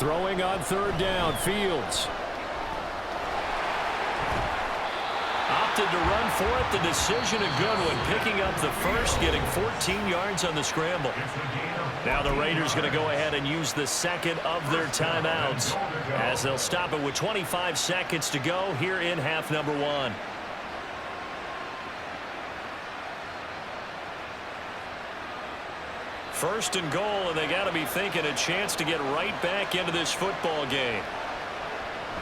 Throwing on 3rd down, Fields. Opted to run for it. The decision a good one. Picking up the first, getting 14 yards on the scramble. Now the Raiders going to go ahead and use the 2nd of their timeouts as they'll stop it with 25 seconds to go here in half number 1. First and goal, and they got to be thinking a chance to get right back into this football game.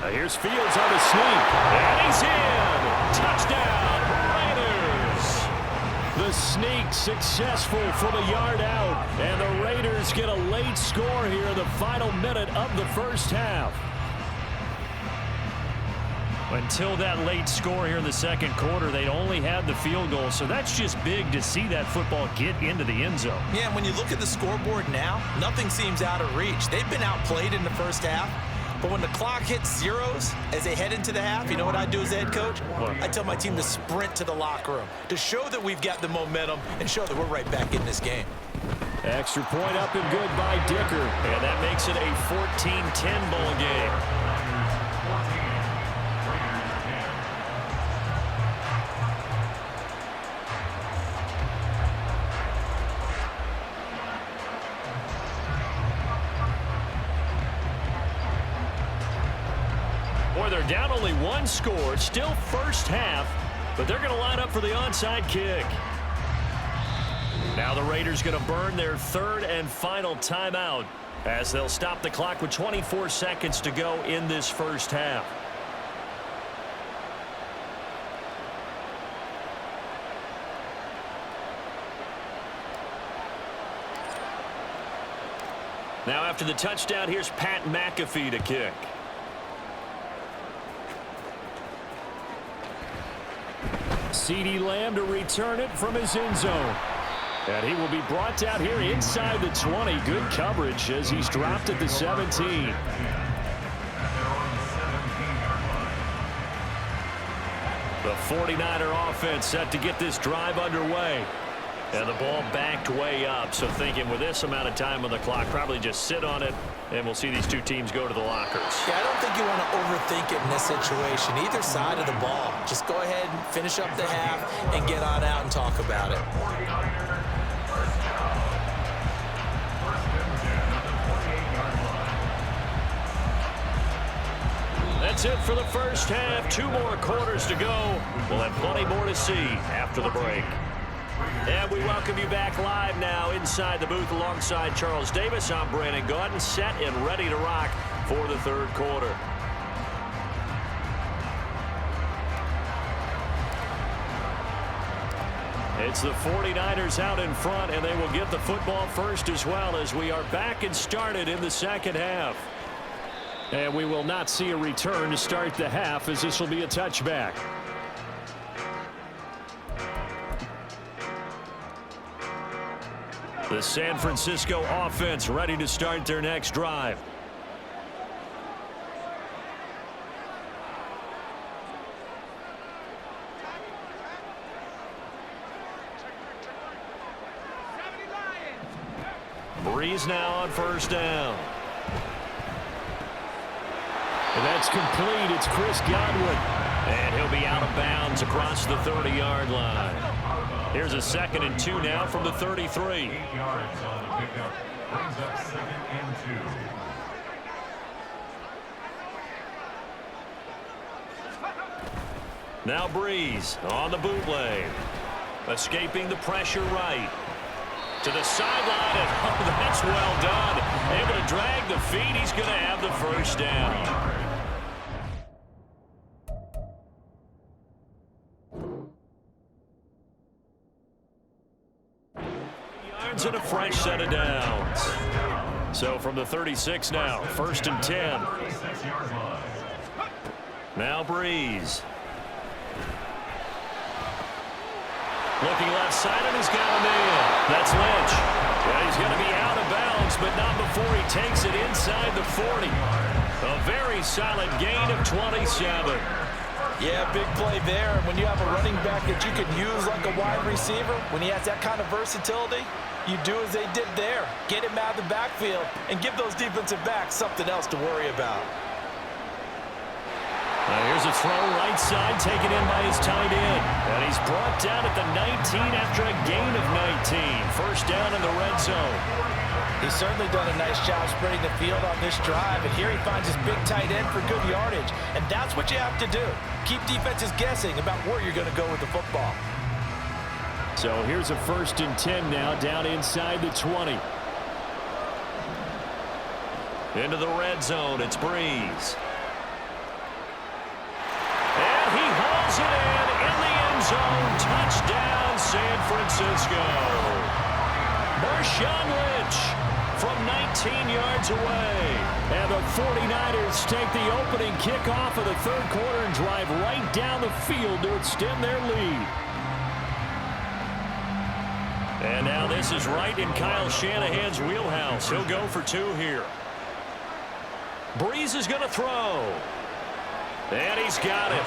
Now here's Fields on the sneak, and he's in! Touchdown, Raiders! The sneak successful from a yard out, and the Raiders get a late score here in the final minute of the first half. Until that late score here in the 2nd quarter, they'd only had the field goal, so that's just big to see that football get into the end zone. Yeah, and when you look at the scoreboard now, nothing seems out of reach. They've been outplayed in the first half. But when the clock hits zeros as they head into the half, you know what I do as the head coach? I tell my team to sprint to the locker room to show that we've got the momentum and show that we're right back in this game. Extra point up and good by Dicker. And that makes it a 14-10 ball game. Boy, they're down only one score. Still first half, but they're going to line up for the onside kick. Now the Raiders going to burn their third and final timeout as they'll stop the clock with 24 seconds to go in this first half. Now after the touchdown, here's Pat McAfee to kick. CeeDee Lamb to return it from his end zone. And he will be brought down here inside the 20. Good coverage as he's dropped at the 17. The 49er offense set to get this drive underway. And the ball backed way up. So thinking with this amount of time on the clock, probably just sit on it, and we'll see these two teams go to the lockers. Yeah, I don't think you want to overthink it in this situation. Either side of the ball. Just go ahead and finish up the half and get on out and talk about it. That's it for the first half. 2 more quarters to go. We'll have plenty more to see after the break. And we welcome you back live now inside the booth alongside Charles Davis. I'm Brandon Gaudin, set and ready to rock for the third quarter. It's the 49ers out in front, and they will get the football first as well as we are back and started in the second half. And we will not see a return to start the half as this will be a touchback. The San Francisco offense ready to start their next drive. Breeze now on first down. And that's complete. It's Chris Godwin. And he'll be out of bounds across the 30-yard line. Here's a 2nd and 2 now from the 33. 8 yards on the pickup. Brings up 2nd and 2. Now Breeze on the bootleg. Escaping the pressure right. To the sideline, and oh, that's well done. Able to drag the feet. He's going to have the first down. Yards and a fresh set of downs. So from the 36 now, 1st and 10. Now Breeze. Looking left side, and he's got a man. That's Lynch. Yeah, he's going to be out of bounds, but not before he takes it inside the 40. A very solid gain of 27. Yeah, big play there. And when you have a running back that you can use like a wide receiver, when he has that kind of versatility, you do as they did there. Get him out of the backfield and give those defensive backs something else to worry about. Now here's a throw right side taken in by his tight end. And he's brought down at the 19 after a gain of 19. First down in the red zone. He's certainly done a nice job spreading the field on this drive. And here he finds his big tight end for good yardage. And that's what you have to do. Keep defenses guessing about where you're going to go with the football. So here's a 1st and 10 now down inside the 20. Into the red zone. It's Breeze. And he hauls it in the end zone. Touchdown, San Francisco. Marshawn Lynch from 19 yards away. And the 49ers take the opening kickoff of the third quarter and drive right down the field to extend their lead. And now this is right in Kyle Shanahan's wheelhouse. He'll go for 2 here. Breeze is going to throw. And he's got it.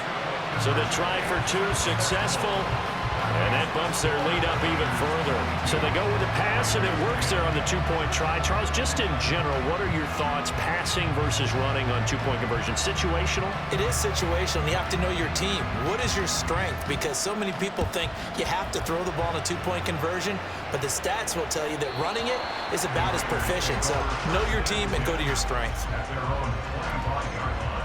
So the try for 2 successful. And that bumps their lead up even further. So they go with a pass, and it works there on the two-point try. Charles, just in general, what are your thoughts passing versus running on two-point conversion? Situational? It is situational. You have to know your team. What is your strength? Because so many people think you have to throw the ball in a two-point conversion, but the stats will tell you that running it is about as proficient. So know your team and go to your strength. At their own 25-yard line.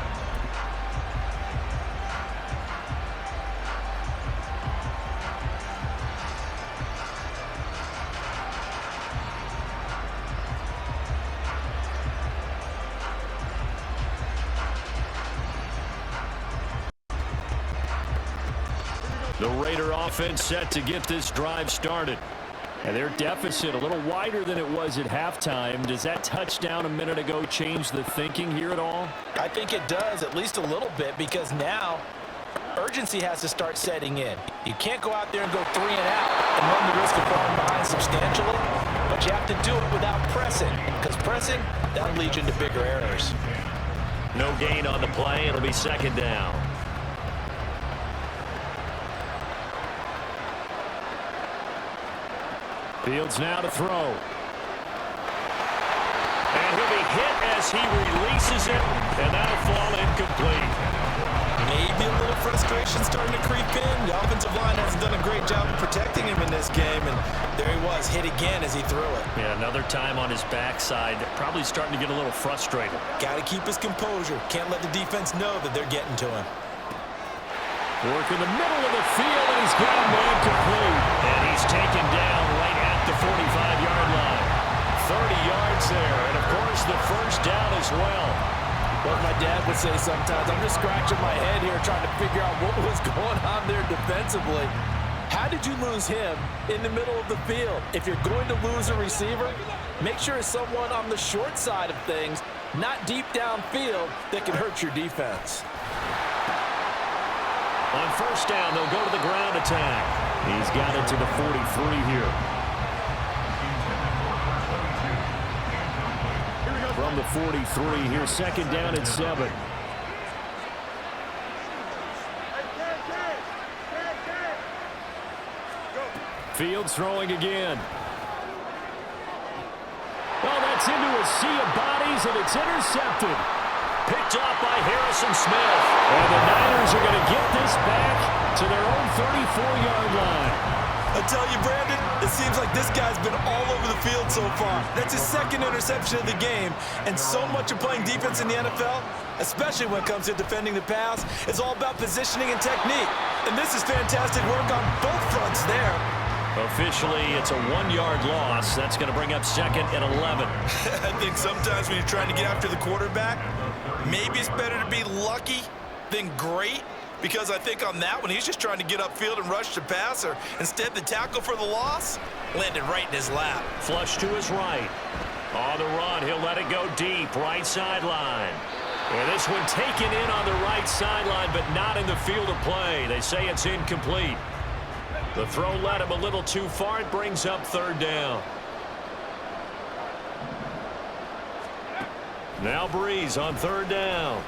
The Raider offense set to get this drive started. And their deficit a little wider than it was at halftime. Does that touchdown a minute ago change the thinking here at all? I think it does, at least a little bit, because now urgency has to start setting in. You can't go out there and go 3 and out and run the risk of falling behind substantially, but you have to do it without pressing, because pressing, that'll lead you into bigger errors. No gain on the play. It'll be second down. Fields now to throw. And he'll be hit as he releases it, and that'll fall incomplete. Maybe a little frustration starting to creep in. The offensive line hasn't done a great job of protecting him in this game, and there he was, hit again as he threw it. Yeah, another time on his backside, probably starting to get a little frustrated. Got to keep his composure. Can't let the defense know that they're getting to him. Work in the middle of the field, and he's got a man complete. And he's taken down right at the 45-yard line. 30 yards there, and of course the first down as well. What my dad would say sometimes, I'm just scratching my head here trying to figure out what was going on there defensively. How did you lose him in the middle of the field? If you're going to lose a receiver, make sure it's someone on the short side of things, not deep downfield, that can hurt your defense. On first down, they'll go to the ground attack. He's got it to the 43 here. From the 43, here's second down and 7. Fields throwing again. Oh, that's into a sea of bodies, and it's intercepted. Picked off by Harrison Smith. And the Niners are going to get this back to their own 34-yard line. I tell you, Brandon, it seems like this guy's been all over the field so far. That's his second interception of the game, and so much of playing defense in the NFL, especially when it comes to defending the pass, is all about positioning and technique. And this is fantastic work on both fronts there. Officially, it's a 1-yard loss. That's going to bring up second and 11. I think sometimes when you're trying to get after the quarterback, maybe it's better to be lucky than great, because I think on that one, he's just trying to get upfield and rush the passer. Instead, the tackle for the loss landed right in his lap. Flush to his right. On the run, he'll let it go deep, right sideline. And this one taken in on the right sideline, but not in the field of play. They say it's incomplete. The throw led him a little too far. It brings up third down. Now Breeze on third down.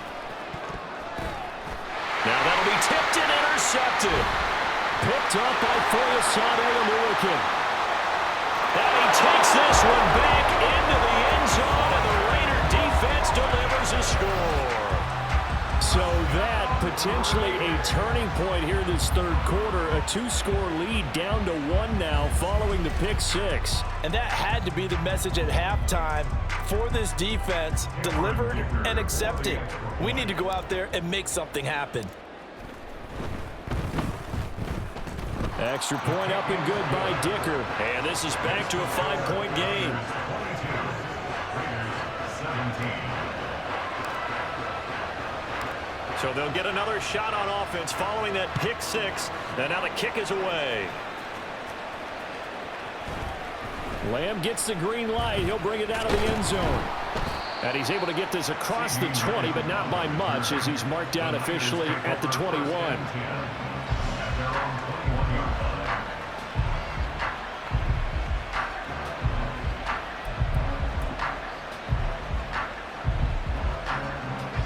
Now that'll be tipped and intercepted. Picked up by Foyesade Oluokun. And he takes this one back into the end zone, and the Raider defense delivers a score. So that potentially a turning point here this third quarter. A 2-score lead down to 1 now following the pick 6. And that had to be the message at halftime for this defense, delivered and accepting. We need to go out there and make something happen. Extra point up and good by Dicker. And this is back to a 5-point game. So they'll get another shot on offense following that pick 6. And now the kick is away. Lamb gets the green light. He'll bring it out of the end zone. And he's able to get this across the 20, but not by much, as he's marked down officially at the 21.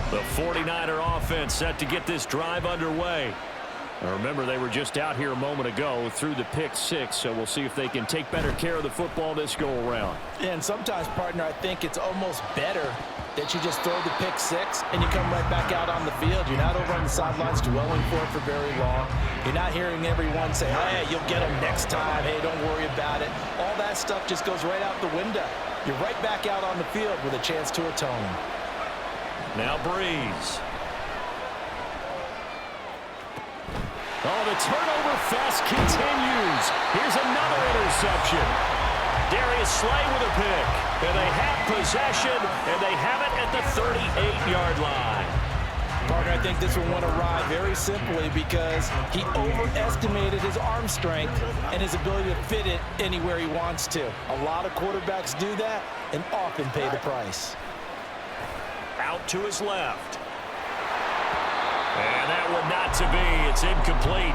The 49er offense set to get this drive underway. Remember, they were just out here a moment ago through the pick six, so we'll see if they can take better care of the football this go-around. And sometimes, partner, I think it's almost better that you just throw the pick six and you come right back out on the field. You're not over on the sidelines dwelling for it for very long. You're not hearing everyone say, hey, you'll get them next time. Hey, don't worry about it. All that stuff just goes right out the window. You're right back out on the field with a chance to atone. Now Breeze. Oh, the turnover fest continues. Here's another interception. Darius Slay with a pick. And they have possession, and they have it at the 38-yard line. Partner, I think this one went awry very simply because he overestimated his arm strength and his ability to fit it anywhere he wants to. A lot of quarterbacks do that and often pay the price. Out to his left. And that one not to be. It's incomplete.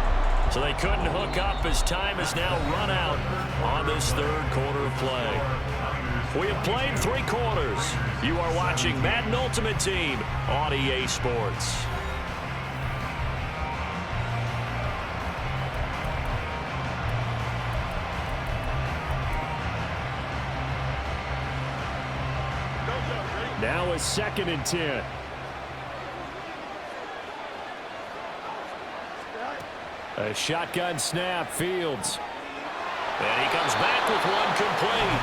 So they couldn't hook up as time is now run out on this third quarter of play. We have played 3 quarters. You are watching Madden Ultimate Team on EA Sports. Now a 2nd and 10. A shotgun snap, Fields. And he comes back with one complete.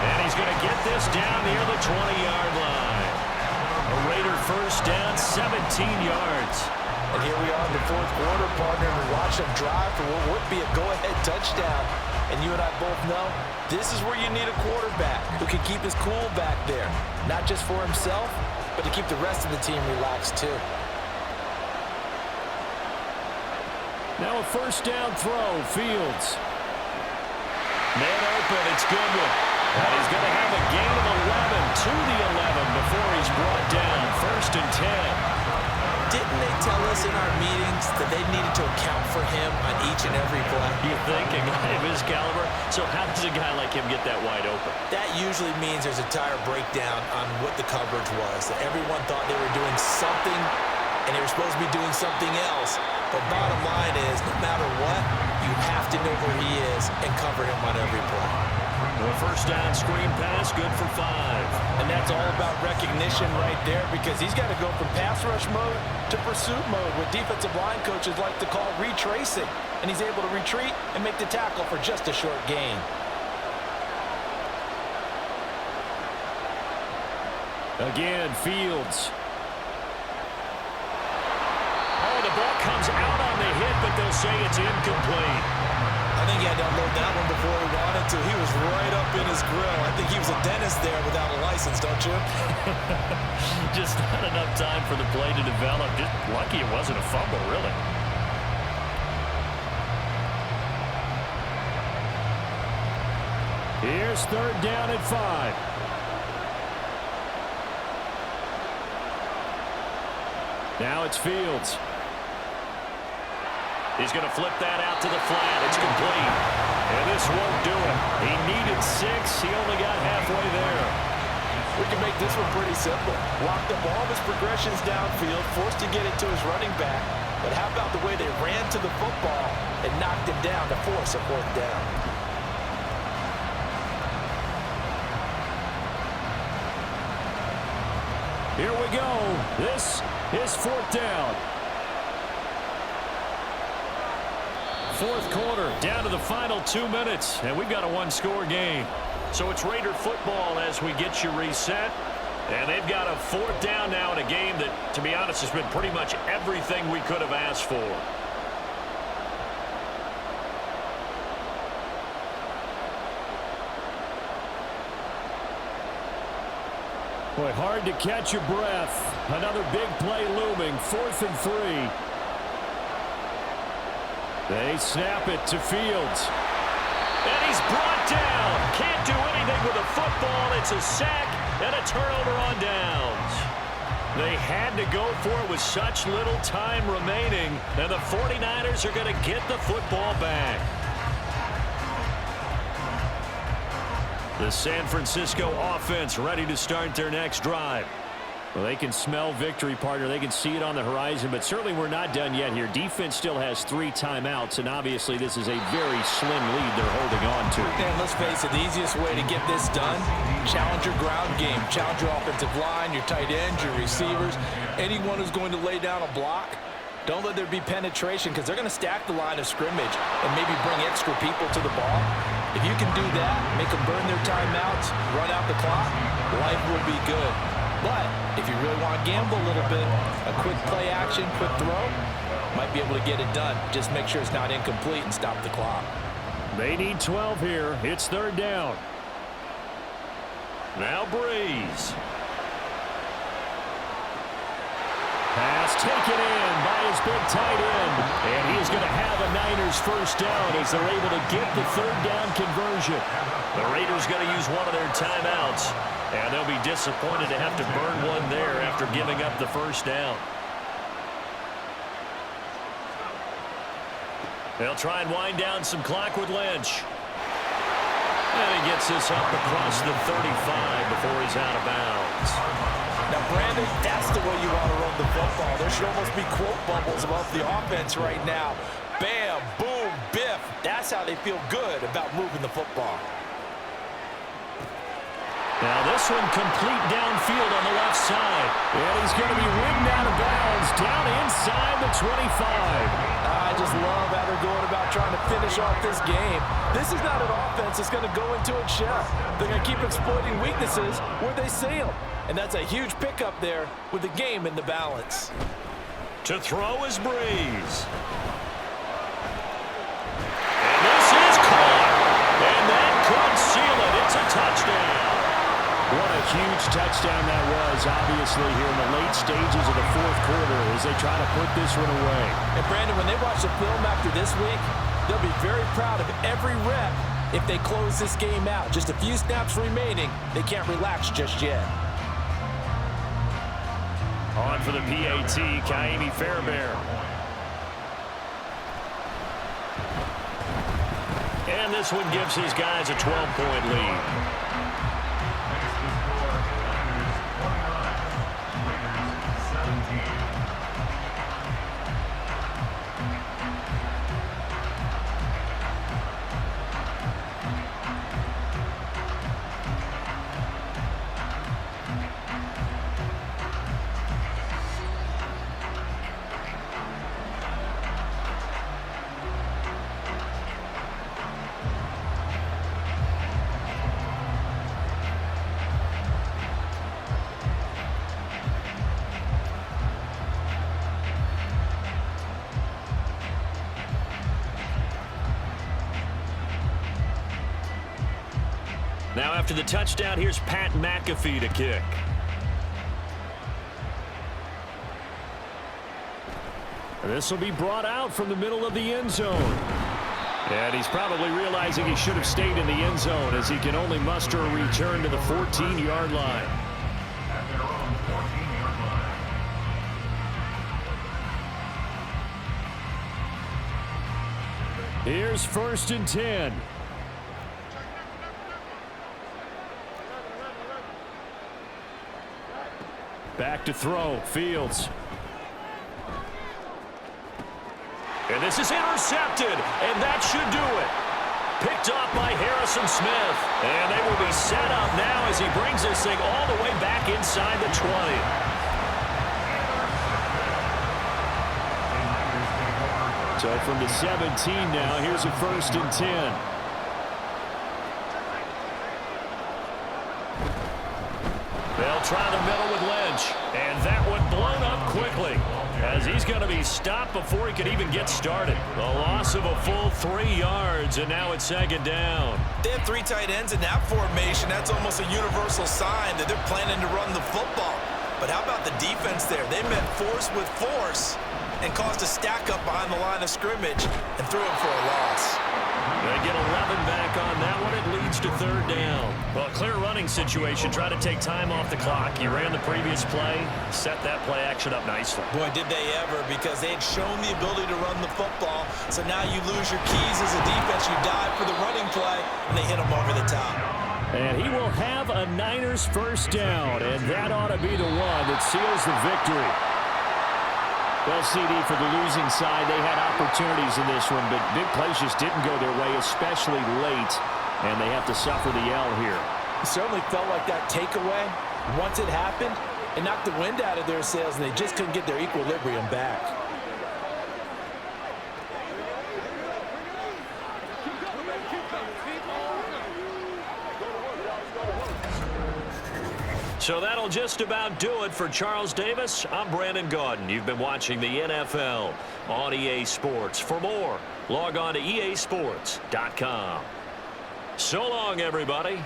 And he's going to get this down near the 20-yard line. A Raider first down, 17 yards. And here we are in the 4th quarter, partner, and we watch them drive for what would be a go-ahead touchdown. And you and I both know this is where you need a quarterback who can keep his cool back there. Not just for himself, but to keep the rest of the team relaxed too. Now a first down throw, Fields. Man open, it's Goodwin. And he's going to have a gain of 11 to the 11 before he's brought down. 1st and 10. Didn't they tell us in our meetings that they needed to account for him on each and every play? You think a guy of his caliber? So how does a guy like him get that wide open? That usually means there's a tire breakdown on what the coverage was. That everyone thought they were doing something, and they were supposed to be doing something else. But bottom line is, no matter what, you have to know where he is and cover him on every play. The first down screen pass, good for 5. And that's all about recognition right there because he's got to go from pass rush mode to pursuit mode, what defensive line coaches like to call retracing. And he's able to retreat and make the tackle for just a short gain. Again, Fields. Oh, the ball comes out on the hit, but they'll say it's incomplete. I think he had to unload that one before he wanted to. He was right up in his grill. I think he was a dentist there without a license, don't you? Just not enough time for the play to develop. Just lucky it wasn't a fumble, really. Here's 3rd down and 5. Now it's Fields. He's going to flip that out to the flat. It's complete. And this won't do it. He needed 6. He only got halfway there. We can make this one pretty simple. Locked up all of his progressions downfield, forced to get it to his running back. But how about the way they ran to the football and knocked him down to force a 4th down? Here we go. This is 4th down. 4th quarter, down to the final 2 minutes, and we've got a 1-score game. So it's Raider football as we get you reset, and they've got a 4th down now in a game that, to be honest, has been pretty much everything we could have asked for. Boy, hard to catch your breath. Another big play looming, 4th and 3. They snap it to Fields. And he's brought down. Can't do anything with a football. It's a sack and a turnover on downs. They had to go for it with such little time remaining. And the 49ers are going to get the football back. The San Francisco offense ready to start their next drive. Well, they can smell victory, partner. They can see it on the horizon, but certainly we're not done yet here. Defense still has 3 timeouts, and obviously this is a very slim lead they're holding on to. And let's face it, the easiest way to get this done, challenge your ground game. Challenge your offensive line, your tight ends, your receivers, anyone who's going to lay down a block. Don't let there be penetration because they're going to stack the line of scrimmage and maybe bring extra people to the ball. If you can do that, make them burn their timeouts, run out the clock, life will be good. But if you really want to gamble a little bit, a quick play action, quick throw, might be able to get it done. Just make sure it's not incomplete and stop the clock. They need 12 here. It's 3rd down. Now Breeze. Pass taken in by his big tight end. And he is going to have a Niners first down as they're able to get the 3rd down conversion. The Raiders going to use one of their timeouts. And they'll be disappointed to have to burn one there after giving up the first down. They'll try and wind down some clock with Lynch. And he gets this up across the 35 before he's out of bounds. Now, Brandon, that's the way you want to run the football. There should almost be quote bubbles about the offense right now. Bam, boom, biff. That's how they feel good about moving the football. Now this one complete downfield on the left side. And he's going to be ridden out of bounds down inside the 25. I just love how they're going about trying to finish off this game. This is not an offense that's going to go into its shell. They're going to keep exploiting weaknesses where they see them. And that's a huge pickup there with the game in the balance. To throw is Breeze. And this is caught. And that could seal it. It's a touchdown. What a huge touchdown that was, obviously, here in the late stages of the 4th quarter as they try to put this one away. And, Brandon, when they watch the film after this week, they'll be very proud of every rep if they close this game out. Just a few snaps remaining. They can't relax just yet. On for the PAT, Ka'imi Fairbairn. And this one gives his guys a 12-point lead. Now after the touchdown, here's Pat McAfee to kick. This will be brought out from the middle of the end zone. And he's probably realizing he should have stayed in the end zone as he can only muster a return to the 14-yard line. At their own 14-yard line. Here's 1st and 10. Back to throw, Fields. And this is intercepted, and that should do it. Picked off by Harrison Smith. And they will be set up now as he brings this thing all the way back inside the 20. So from the 17 now, here's a 1st and 10. They'll try the middle with Lynch. And that one blown up quickly as he's going to be stopped before he could even get started. The loss of a full 3 yards, and now it's 2nd down. They have 3 tight ends in that formation. That's almost a universal sign that they're planning to run the football. But how about the defense there? They met force with force and caused a stack up behind the line of scrimmage and threw him for a loss. They get 11 back on that one. It leads to 3rd down. Well, clear running situation. Try to take time off the clock. You ran the previous play. Set that play action up nicely. Boy, did they ever, because they had shown the ability to run the football. So now you lose your keys as a defense. You dive for the running play, and they hit them over the top. And he will have a Niners first down, and that ought to be the one that seals the victory. Well, CD, for the losing side, they had opportunities in this one, but big plays just didn't go their way, especially late, and they have to suffer the L here. It certainly felt like that takeaway, once it happened, it knocked the wind out of their sails, and they just couldn't get their equilibrium back. So that'll just about do it for Charles Davis. I'm Brandon Gaudin. You've been watching the NFL on EA Sports. For more, log on to easports.com. So long, everybody.